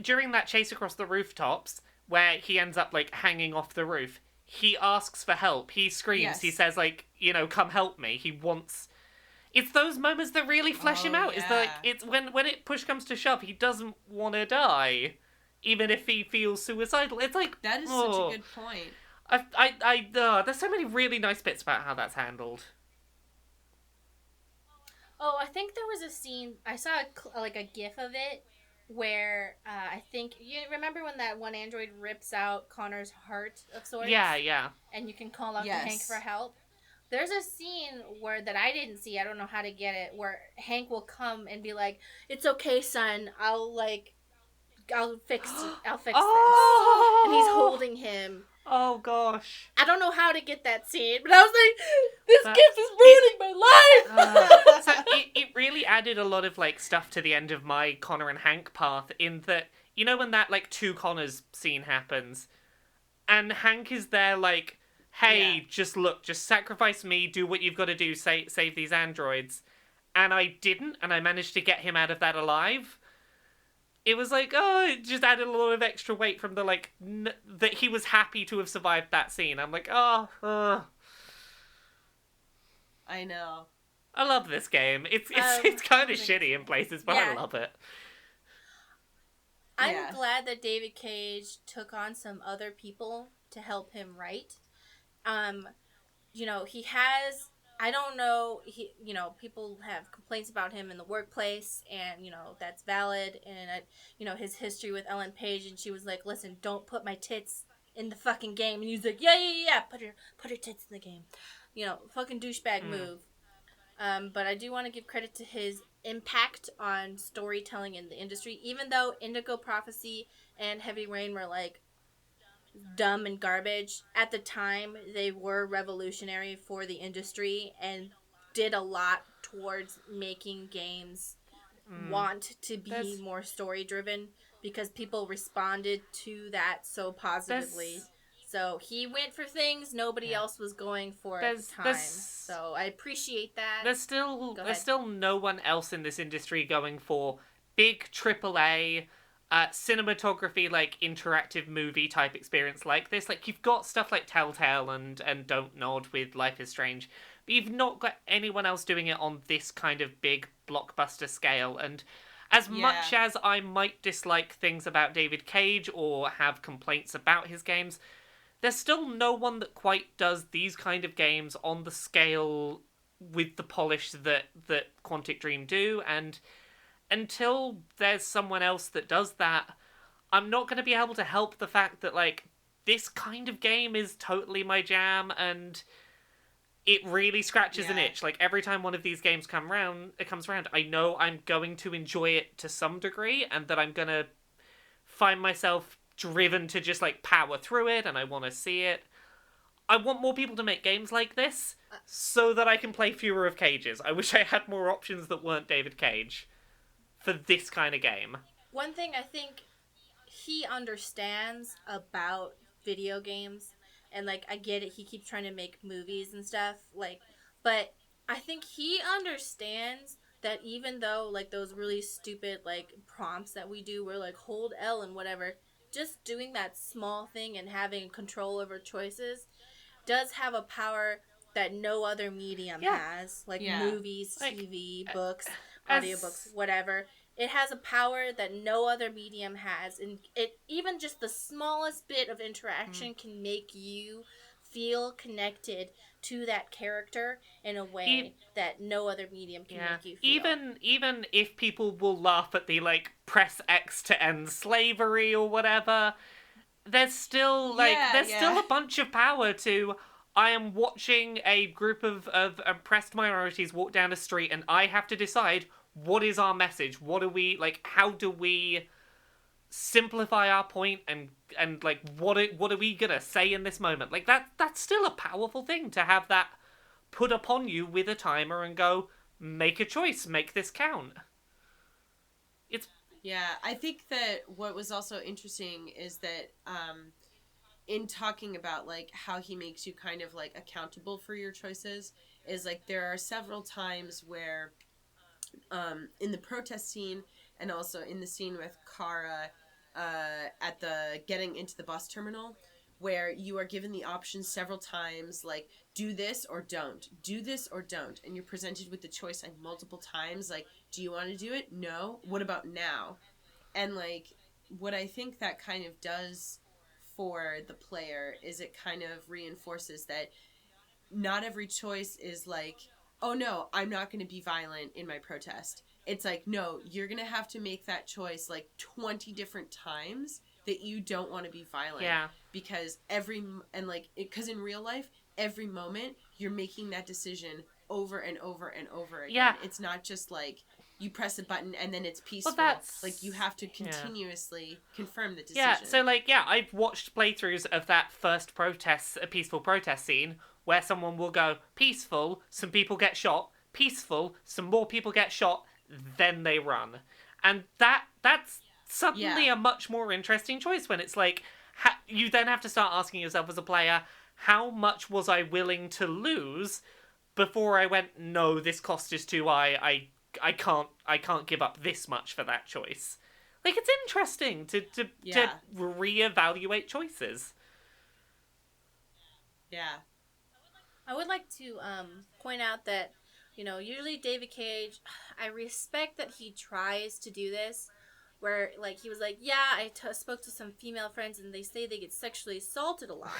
during that chase across the rooftops where he ends up, like, hanging off the roof. He asks for help. He screams. Yes. He says, like, you know, come help me. He wants... It's those moments that really flesh him out. Yeah. It's like, it's when it push comes to shove, he doesn't want to die. Even if he feels suicidal. It's like... That is such a good point. There's so many really nice bits about how that's handled. Oh, I think there was a scene... I saw, a gif of it where I think... You remember when that one android rips out Connor's heart of sorts? Yeah. And you can call out to Hank for help? There's a scene that I didn't see, I don't know how to get it, where Hank will come and be like, it's okay, son, I'll fix this. And he's holding him. Oh, gosh. I don't know how to get that scene, but I was like, this gift is ruining my life! So it really added a lot of, like, stuff to the end of my Connor and Hank path, in that, you know when that, like, two Connors scene happens, and Hank is there, like, hey, just sacrifice me, do what you've got to do, save these androids. and I didn't, and I managed to get him out of that alive, it was like, oh, it just added a lot of extra weight from the, like, that he was happy to have survived that scene. I'm like, oh. I know. I love this game. It's kind of shitty in places, but I love it. I'm glad that David Cage took on some other people to help him write. He has, I don't know, people have complaints about him in the workplace, and, that's valid, and, his history with Ellen Page, and she was like, listen, don't put my tits in the fucking game, and he's like, yeah, put her tits in the game. Fucking douchebag move. But I do want to give credit to his impact on storytelling in the industry, even though Indigo Prophecy and Heavy Rain were, like, dumb and garbage. At the time, they were revolutionary for the industry and did a lot towards making games want to be more story driven, because people responded to that so positively. So he went for things nobody else was going for at the time. So I appreciate that. There's still no one else in this industry going for big AAA cinematography, like interactive movie type experience like this. Like, you've got stuff like Telltale and Don't Nod with Life is Strange, but you've not got anyone else doing it on this kind of big blockbuster scale. And as much as I might dislike things about David Cage or have complaints about his games, there's still no one that quite does these kind of games on the scale with the polish that Quantic Dream do. And until there's someone else that does that, I'm not going to be able to help the fact that, like, this kind of game is totally my jam, and it really scratches an itch. Like, every time one of these games comes around, I know I'm going to enjoy it to some degree, and that I'm going to find myself driven to just, like, power through it, and I want to see it. I want more people to make games like this so that I can play fewer of Cage's. I wish I had more options that weren't David Cage for this kind of game. One thing I think he understands about video games, and, like, I get it, he keeps trying to make movies and stuff, like, but I think he understands that even though, like, those really stupid, like, prompts that we do where, like, hold L and whatever, just doing that small thing and having control over choices does have a power that no other medium has, like movies, like, TV, books, audiobooks, whatever. It has a power that no other medium has, and it, even just the smallest bit of interaction can make you feel connected to that character in a way that no other medium can make you feel. Even if people will laugh at the, like, press X to end slavery or whatever, there's still, like, still a bunch of power to, I am watching a group of oppressed minorities walk down a street, and I have to decide, what is our message? What do we, like, how do we simplify our point, and like, what are we gonna say in this moment? Like, that's still a powerful thing to have that put upon you with a timer and go, make a choice, make this count. I think that what was also interesting is that in talking about, like, how he makes you kind of, like, accountable for your choices, is, like, there are several times where in the protest scene, and also in the scene with Kara at the getting into the bus terminal, where you are given the option several times, like, do this or don't, do this or don't, and you're presented with the choice, like, multiple times, like, do you want to do it? No. What about now? And, like, what I think that kind of does for the player is it kind of reinforces that not every choice is like, oh no, I'm not going to be violent in my protest. It's like, no, you're going to have to make that choice like 20 different times that you don't want to be violent. Yeah. Because because in real life, every moment you're making that decision over and over and over again. Yeah. It's not just like you press a button and then it's peaceful. Well, like, you have to continuously confirm the decision. Yeah, so, like, I've watched playthroughs of that first a peaceful protest scene, where someone will go, peaceful, some people get shot, peaceful, some more people get shot, then they run. And that's suddenly a much more interesting choice, when it's like, you then have to start asking yourself as a player, how much was I willing to lose before I went, no, this cost is too high. I can't give up this much for that choice. Like, it's interesting to reevaluate choices. Yeah. I would like to point out that, usually David Cage, I respect that he tries to do this, where, like, he was like, yeah, I spoke to some female friends and they say they get sexually assaulted a lot.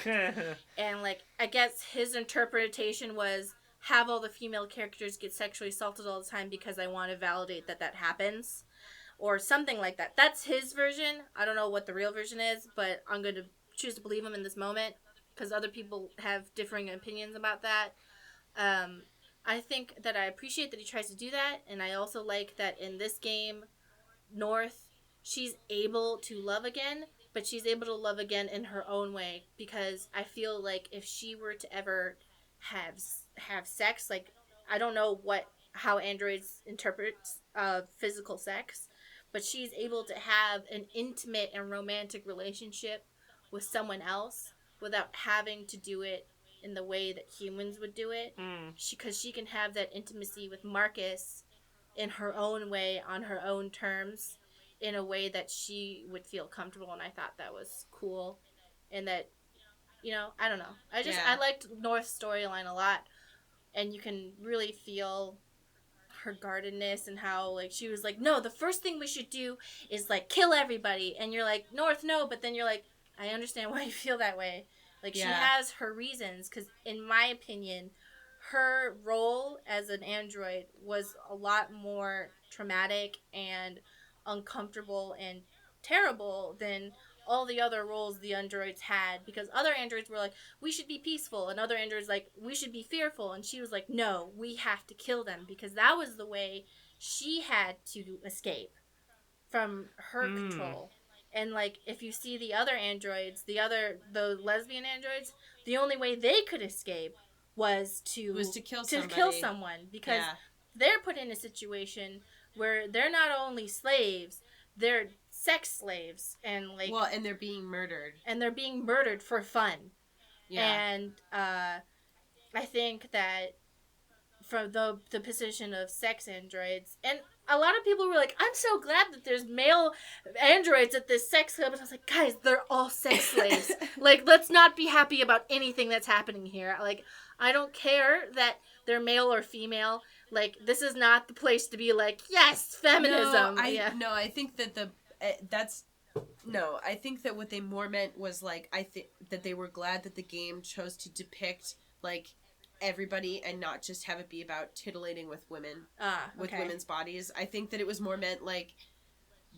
And, like, I guess his interpretation was, have all the female characters get sexually assaulted all the time because I want to validate that happens. Or something like that. That's his version. I don't know what the real version is, but I'm going to choose to believe him in this moment, because other people have differing opinions about that. I think that I appreciate that he tries to do that, and I also like that in this game, North, she's able to love again, but she's able to love again in her own way, because I feel like if she were to ever have sex, like, I don't know how androids interpret physical sex, but she's able to have an intimate and romantic relationship with someone else without having to do it in the way that humans would do it. Because she can have that intimacy with Marcus in her own way, on her own terms, in a way that she would feel comfortable, and I thought that was cool. And that, I don't know. I liked North's storyline a lot, and you can really feel her guardedness and how, like, she was like, no, the first thing we should do is, like, kill everybody. And you're like, North, no. But then you're like, I understand why you feel that way. Like, she has her reasons, because in my opinion, her role as an android was a lot more traumatic and uncomfortable and terrible than all the other roles the androids had, because other androids were like, we should be peaceful, and other androids like, we should be fearful, and she was like, no, we have to kill them, because that was the way she had to escape from her control. And, like, if you see the other androids, the lesbian androids, the only way they could escape was to kill someone, because they're put in a situation where they're not only slaves, they're sex slaves, and, like, and they're being murdered. And they're being murdered for fun. Yeah. And I think that from the position of sex androids, and a lot of people were like, I'm so glad that there's male androids at this sex club, and I was like, guys, they're all sex slaves. Like, let's not be happy about anything that's happening here. Like, I don't care that they're male or female. Like, this is not the place to be like, yes, feminism. I think that I think that what they more meant was, like, I think that they were glad that the game chose to depict, like, everybody and not just have it be about titillating with women, with women's bodies. I think that it was more meant, like,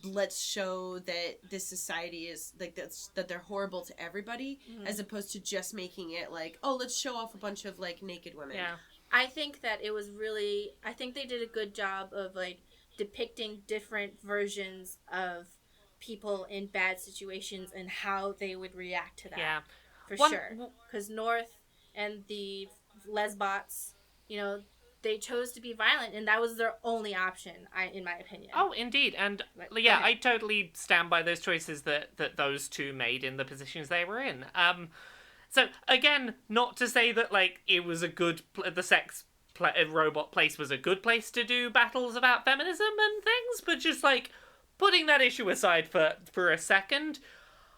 let's show that this society is, like, that they're horrible to everybody, as opposed to just making it, like, oh, let's show off a bunch of, like, naked women. Yeah. I think that it was really, I think they did a good job of, like, depicting different versions of people in bad situations and how they would react to that. Yeah. For sure. Because North and the Lesbots, they chose to be violent, and that was their only option, in my opinion. Oh, indeed. And, yeah, I totally stand by those choices that those two made in the positions they were in. So, again, not to say that, like, it was the sex robot place was a good place to do battles about feminism and things, but just, like, putting that issue aside for a second,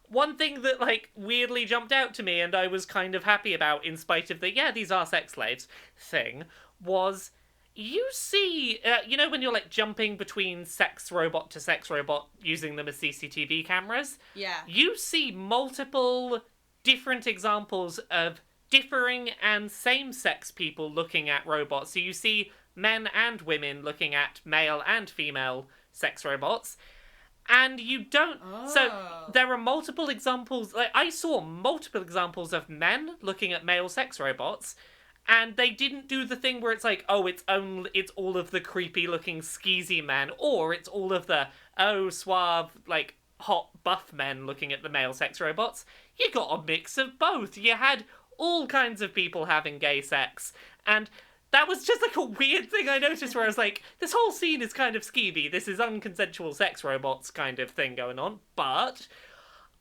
one thing that, like, weirdly jumped out to me and I was kind of happy about, in spite of the, these are sex slaves thing, was you see, when you're, like, jumping between sex robot to sex robot using them as CCTV cameras? Yeah. You see multiple different examples of differing and same-sex people looking at robots. So you see men and women looking at male and female sex robots. And you don't... Oh. So there are multiple examples... Like, I saw multiple examples of men looking at male sex robots, and they didn't do the thing where it's like, oh, it's all of the creepy-looking skeezy men, or it's all of the, suave, like, hot buff men looking at the male sex robots. You got a mix of both. You had all kinds of people having gay sex, and that was just, like, a weird thing I noticed where I was like, this whole scene is kind of skeevy. This is unconsensual sex robots kind of thing going on, but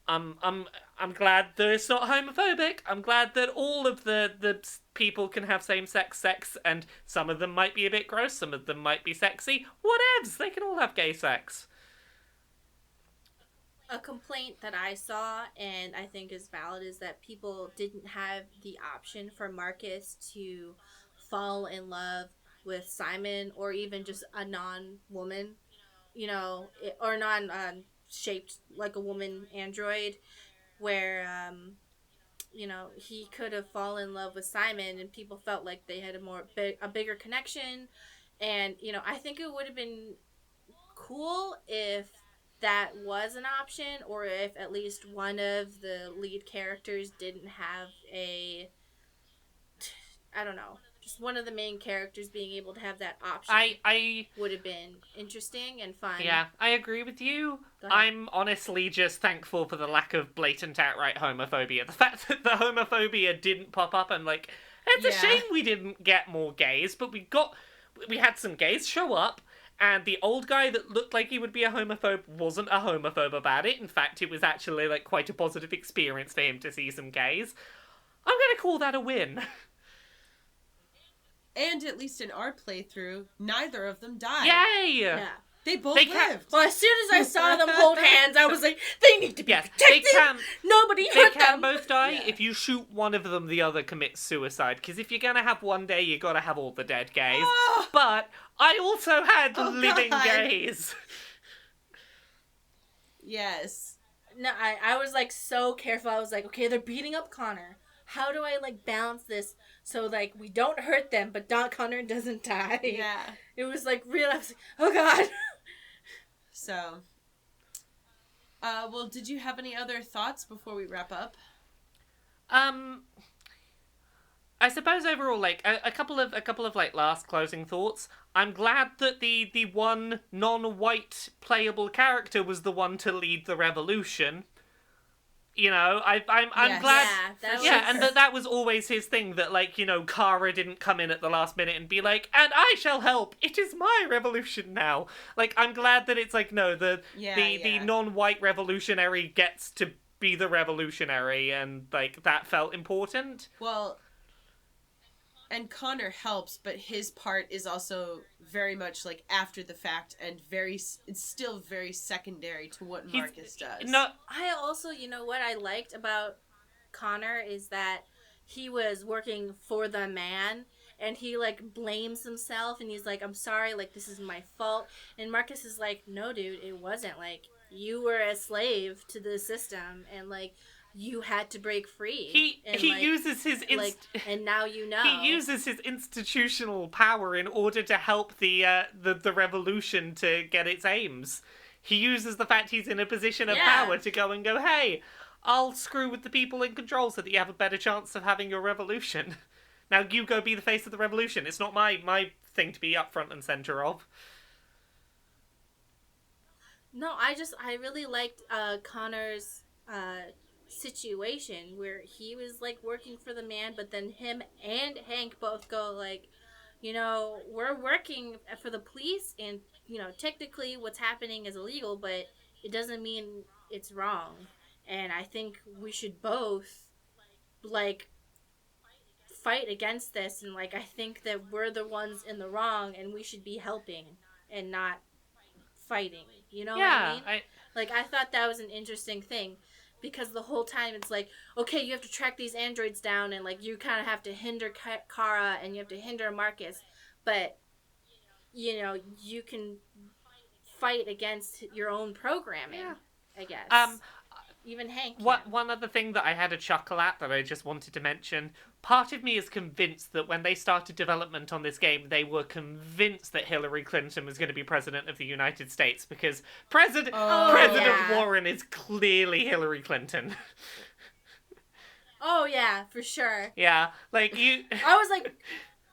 I'm glad that it's not homophobic. I'm glad that all of the people can have same-sex sex, and some of them might be a bit gross, some of them might be sexy. Whatevs, they can all have gay sex. A complaint that I saw, and I think is valid, is that people didn't have the option for Marcus to fall in love with Simon, or even just a non-woman, or non-shaped like a woman android, where, he could have fallen in love with Simon, and people felt like they had a bigger connection. And, I think it would have been cool if that was an option, or if at least one of the lead characters didn't have I don't know, just one of the main characters being able to have that option. I would have been interesting and fun. Yeah, I agree with you. I'm honestly just thankful for the lack of blatant outright homophobia. The fact that the homophobia didn't pop up, and like, it's a shame we didn't get more gays, but we had some gays show up. And the old guy that looked like he would be a homophobe wasn't a homophobe about it. In fact, it was actually like quite a positive experience for him to see some gays. I'm gonna call that a win. And at least in our playthrough, neither of them died. Yay! Yeah. They both lived. Well, as soon as I saw them hold hands, I was like, they need to be protected. Nobody hurt them. They can both die. Yeah. If you shoot one of them, the other commits suicide. Because if you're gonna have one day, you gotta have all the dead gays. Oh. But I also had living gays. Yes. No, I was like so careful. I was like, okay, they're beating up Connor. How do I like balance this so like we don't hurt them, but Connor doesn't die? Yeah. It was like real. I was like, oh god. So, well, did you have any other thoughts before we wrap up? I suppose overall, like a couple of like last closing thoughts. I'm glad that the one non-white playable character was the one to lead the revolution. I'm yes. glad. Yeah, and that was always his thing. That like Kara didn't come in at the last minute and be like, "And I shall help. It is my revolution now." Like I'm glad that it's like no, the non-white revolutionary gets to be the revolutionary, and like that felt important. Well, and Connor helps, but his part is also very much like after the fact, and it's still very secondary to what Marcus does. No, I also, what I liked about Connor is that he was working for the man, and he like blames himself, and he's like, "I'm sorry, like this is my fault." And Marcus is like, "No, dude, it wasn't. Like you were a slave to the system, and like." You had to break free. He uses his and now he uses his institutional power in order to help the revolution to get its aims. He uses the fact he's in a position of power to go and go, "Hey, I'll screw with the people in control so that you have a better chance of having your revolution. Now you go be the face of the revolution. It's not my thing to be up front and center of." No, I really liked Connor's situation where he was like working for the man, but then him and Hank both go like, we're working for the police, and technically what's happening is illegal, but it doesn't mean it's wrong, and I think we should both like fight against this, and like I think that we're the ones in the wrong, and we should be helping and not fighting. You know what I mean? I thought that was an interesting thing. Because the whole time it's like, okay, you have to track these androids down, and like you kind of have to hinder Kara, and you have to hinder Marcus, but you can fight against your own programming. I guess. Even Hank. One other thing that I had a chuckle at that I just wanted to mention. Part of me is convinced that when they started development on this game, they were convinced that Hillary Clinton was going to be president of the United States, because President Warren is clearly Hillary Clinton. Oh yeah, for sure. Yeah, like you. I was like,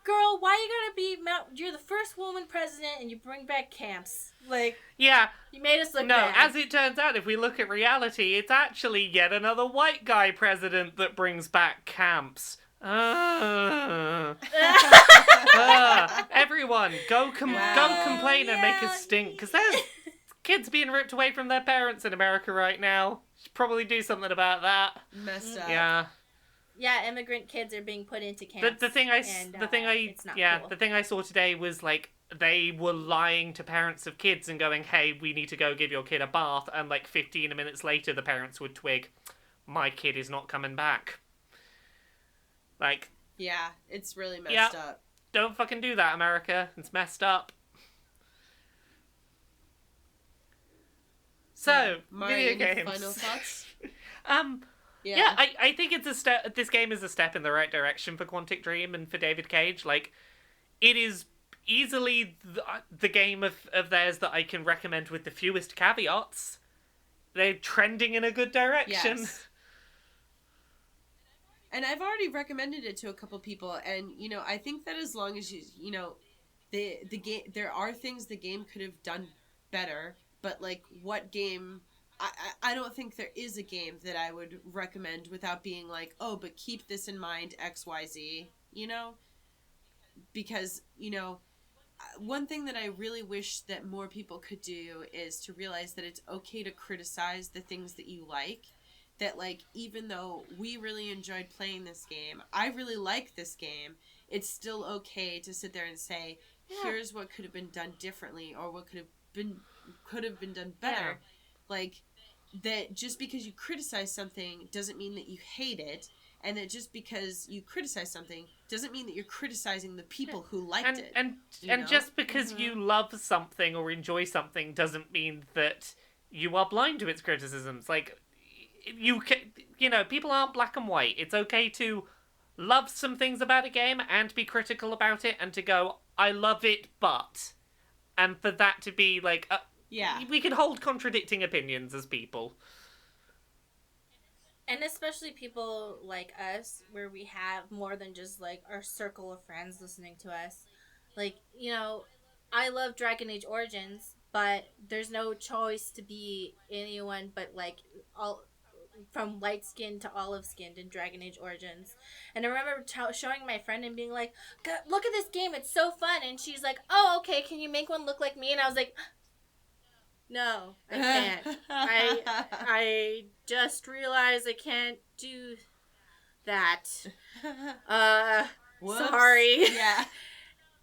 girl, why you gotta be? You're the first woman president, and you bring back camps. Like, yeah, you made us look no, bad. as it turns out, if we look at reality, it's actually yet another white guy president that brings back camps. Everyone, go complain and make us stink, because there's kids being ripped away from their parents in America right now. Should probably do something about that. Messed up. Yeah. Yeah, immigrant kids are being put into camps. The thing I saw today was like they were lying to parents of kids and going, "Hey, we need to go give your kid a bath," and like 15 minutes later, the parents would twig, "My kid is not coming back." Like, yeah, it's really messed up. Don't fucking do that, America. It's messed up. So, Mari, video games. Final thoughts? Yeah, I think it's a step. This game is a step in the right direction for Quantic Dream and for David Cage. Like, it is easily the game of theirs that I can recommend with the fewest caveats. They're trending in a good direction. Yes. And I've already recommended it to a couple people, and you know, I think that as long as you know, the game, there are things the game could have done better, but like, what game? I don't think there is a game that I would recommend without being like, oh, but keep this in mind, XYZ, you know? Because, you know, one thing that I really wish that more people could do is to realize that it's okay to criticize the things that you like. That, like, even though we really enjoyed playing this game, I really like this game, it's still okay to sit there and say, here's what could have been done differently, or what could have been done better. Yeah. Like, that just because you criticize something doesn't mean that you hate it, and that just because you criticize something doesn't mean that you're criticizing the people who liked it. And just because you love something or enjoy something doesn't mean that you are blind to its criticisms. Like, you know, people aren't black and white. It's okay to love some things about a game and be critical about it and to go, I love it, but... And for that to be like... we can hold contradicting opinions as people. And especially people like us, where we have more than just, like, our circle of friends listening to us. Like, you know, I love Dragon Age Origins, but there's no choice to be anyone but, like, all... from light skin to olive skinned in Dragon Age Origins. And I remember showing my friend and being like, look at this game, it's so fun. And she's like, oh, okay, can you make one look like me? And I was like, no, I can't. I just realized I can't do that. Sorry. Yeah.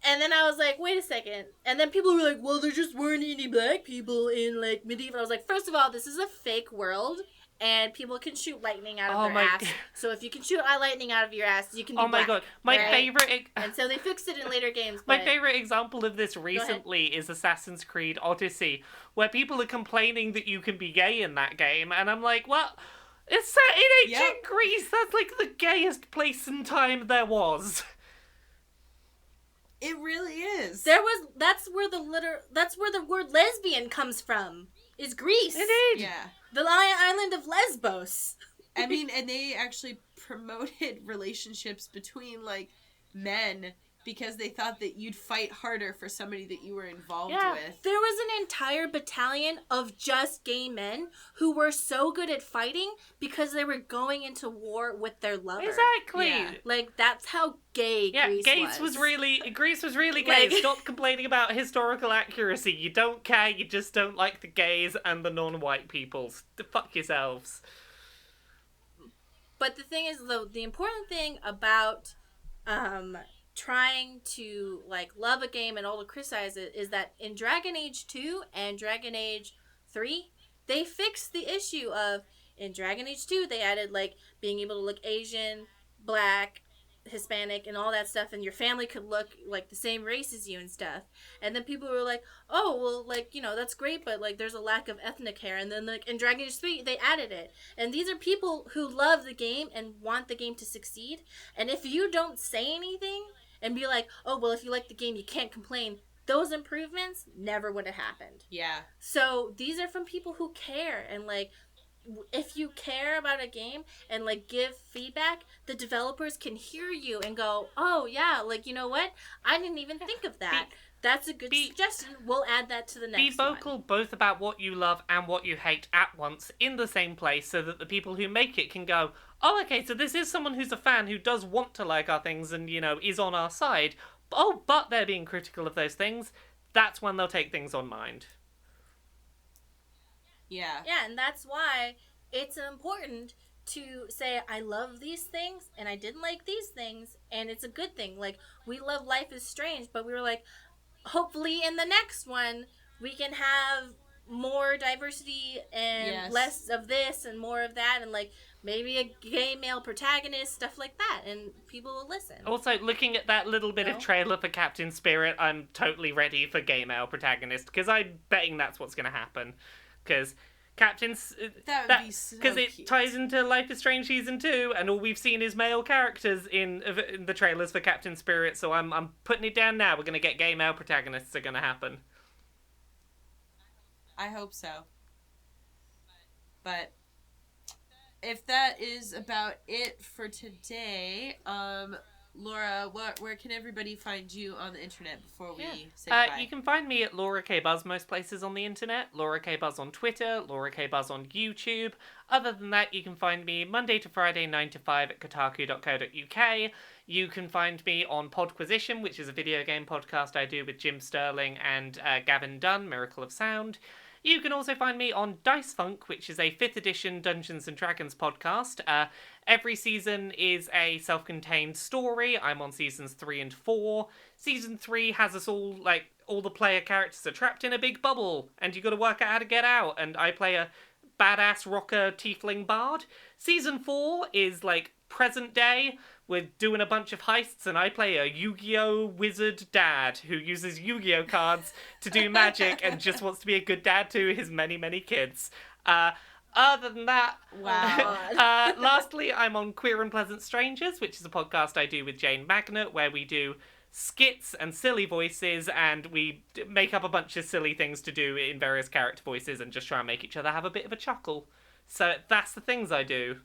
And then I was like, wait a second. And then people were like, well, there just weren't any black people in, like, medieval. I was like, first of all, this is a fake world. And people can shoot lightning out of their ass. God. So if you can shoot lightning out of your ass, you can be black. God. My favorite... And so they fixed it in later games. My favorite example of this recently is Assassin's Creed Odyssey, where people are complaining that you can be gay in that game. And I'm like, well, it's set in ancient Greece. That's like the gayest place and time there was. It really is. That's where the word lesbian comes from. Is Greece. Indeed. Yeah. The island of Lesbos. I mean, and they actually promoted relationships between, like, men because they thought that you'd fight harder for somebody that you were involved with. There was an entire battalion of just gay men who were so good at fighting because they were going into war with their lover. Exactly. Yeah. Like, that's how gay Greece was. Greece was really gay. Like... Stop complaining about historical accuracy. You don't care, you just don't like the gays and the non-white peoples. Fuck yourselves. But the thing is, though, the important thing about trying to, like, love a game and all to criticize it is that in Dragon Age 2 and Dragon Age 3, they fixed the issue of, in Dragon Age 2, they added, like, being able to look Asian, black, Hispanic, and all that stuff, and your family could look like the same race as you and stuff. And then people were like, oh, well, like, you know, that's great, but, like, there's a lack of ethnic hair. And then, like, in Dragon Age 3, they added it. And these are people who love the game and want the game to succeed. And if you don't say anything and be like, oh, well, if you like the game, you can't complain, those improvements never would have happened. Yeah. So these are from people who care, and, like, if you care about a game and, like, give feedback, the developers can hear you and go, oh, yeah, like, you know what? I didn't even think of that. That's a good suggestion. We'll add that to the next one. Be vocal both about what you love and what you hate at once in the same place so that the people who make it can go, oh, okay, so this is someone who's a fan who does want to like our things and, you know, is on our side. Oh, but they're being critical of those things. That's when they'll take things on mind. Yeah. Yeah, and that's why it's important to say I love these things and I didn't like these things, and it's a good thing. Like, we love Life is Strange, but we were like, hopefully in the next one we can have more diversity and less of this and more of that, and like maybe a gay male protagonist, stuff like that, and people will listen. Also, looking at that little bit of trailer for Captain Spirit, I'm totally ready for gay male protagonist, because I'm betting that's what's going to happen. Because Captain's... That would be so because it cute. ties into Life is Strange Season 2, and all we've seen is male characters in the trailers for Captain Spirit, so I'm putting it down now. We're going to get gay male protagonists are going to happen. I hope so. But if that is about it for today, Laura, where can everybody find you on the internet before we say goodbye? You can find me at Laura K. Buzz most places on the internet. Laura K. Buzz on Twitter, Laura K. Buzz on YouTube. Other than that, you can find me Monday to Friday, 9 to 5 at kotaku.co.uk. You can find me on Podquisition, which is a video game podcast I do with Jim Sterling and Gavin Dunn, Miracle of Sound. You can also find me on Dice Funk, which is a 5th edition Dungeons & Dragons podcast. Every season is a self-contained story. I'm on seasons 3 and 4. Season 3 has us all, like, all the player characters are trapped in a big bubble, and you gotta work out how to get out, and I play a badass rocker tiefling bard. Season 4 is, like, present day. We're doing a bunch of heists, and I play a Yu-Gi-Oh! Wizard dad who uses Yu-Gi-Oh! Cards to do magic and just wants to be a good dad to his many, many kids. Other than that, lastly, I'm on Queer and Pleasant Strangers, which is a podcast I do with Jane Magnet, where we do skits and silly voices, and we make up a bunch of silly things to do in various character voices and just try and make each other have a bit of a chuckle. So that's the things I do.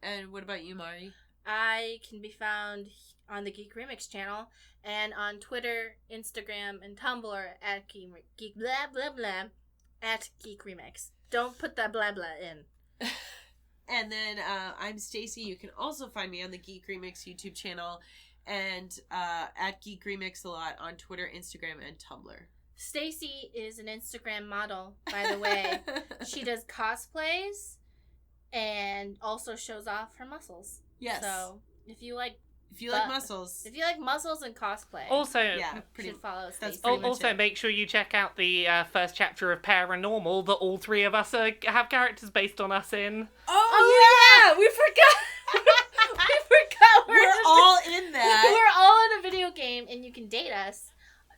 And what about you, Mari? I can be found on the Geek Remix channel and on Twitter, Instagram, and Tumblr at Geek blah blah blah at Geek Remix. Don't put that blah blah in. And then I'm Stacy. You can also find me on the Geek Remix YouTube channel and at Geek Remix a lot on Twitter, Instagram, and Tumblr. Stacy is an Instagram model, by the way. She does cosplays and also shows off her muscles. Yes. So if you like muscles, if you like muscles and cosplay, also you should follow Stacy. Also, make sure you check out the first chapter of Paranormal that all three of us have characters based on us in. Oh yeah, we forgot. We forgot. We're all in that. We're all in a video game, and you can date us.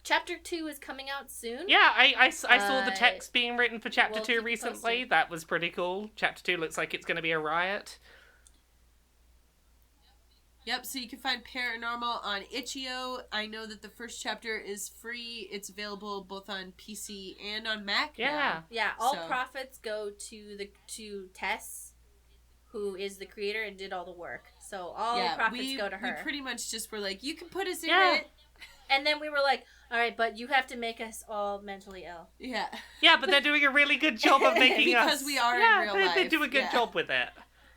Chapter 2 is coming out soon. Yeah, I saw the text being written for Chapter 2 keep recently. posted. That was pretty cool. Chapter 2 looks like it's going to be a riot. Yep, so you can find Paranormal on Itch.io. I know that the first chapter is free. It's available both on PC and on Mac. Yeah. Yeah, all profits go to Tess, who is the creator and did all the work. So all profits go to her. We pretty much just were like, you can put us in it. And then we were like, all right, but you have to make us all mentally ill. Yeah. Yeah, but they're doing a really good job of making us. Because we are in real life. They do a good job with it.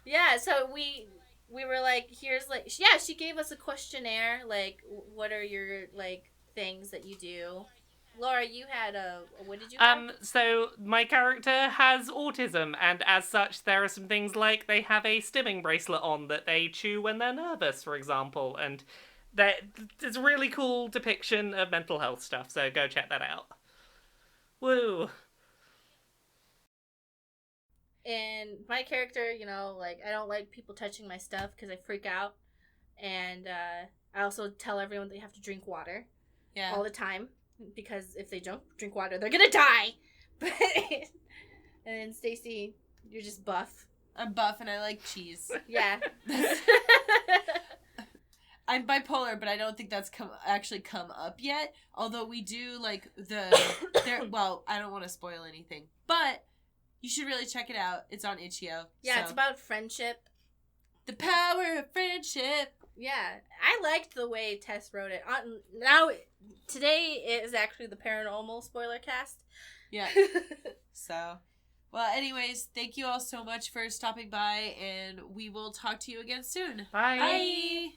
Yeah, so we were like, here's like, she gave us a questionnaire, like, what are your, like, things that you do? Laura, you had what did you have? So my character has autism, and as such, there are some things like they have a stimming bracelet on that they chew when they're nervous, for example, and it's a really cool depiction of mental health stuff, so go check that out. Woo! And my character, like, I don't like people touching my stuff because I freak out. And I also tell everyone they have to drink water all the time. Because if they don't drink water, they're gonna die! And then Stacy, you're just buff. I'm buff and I like cheese. Yeah. I'm bipolar, but I don't think that's come up yet. Although we do, like, well, I don't want to spoil anything. But you should really check it out. It's on Itch.io. Yeah, it's about friendship. The power of friendship. Yeah, I liked the way Tess wrote it. Now, today is actually the Paranormal spoiler cast. Yeah. So, well, anyways, thank you all so much for stopping by, and we will talk to you again soon. Bye. Bye.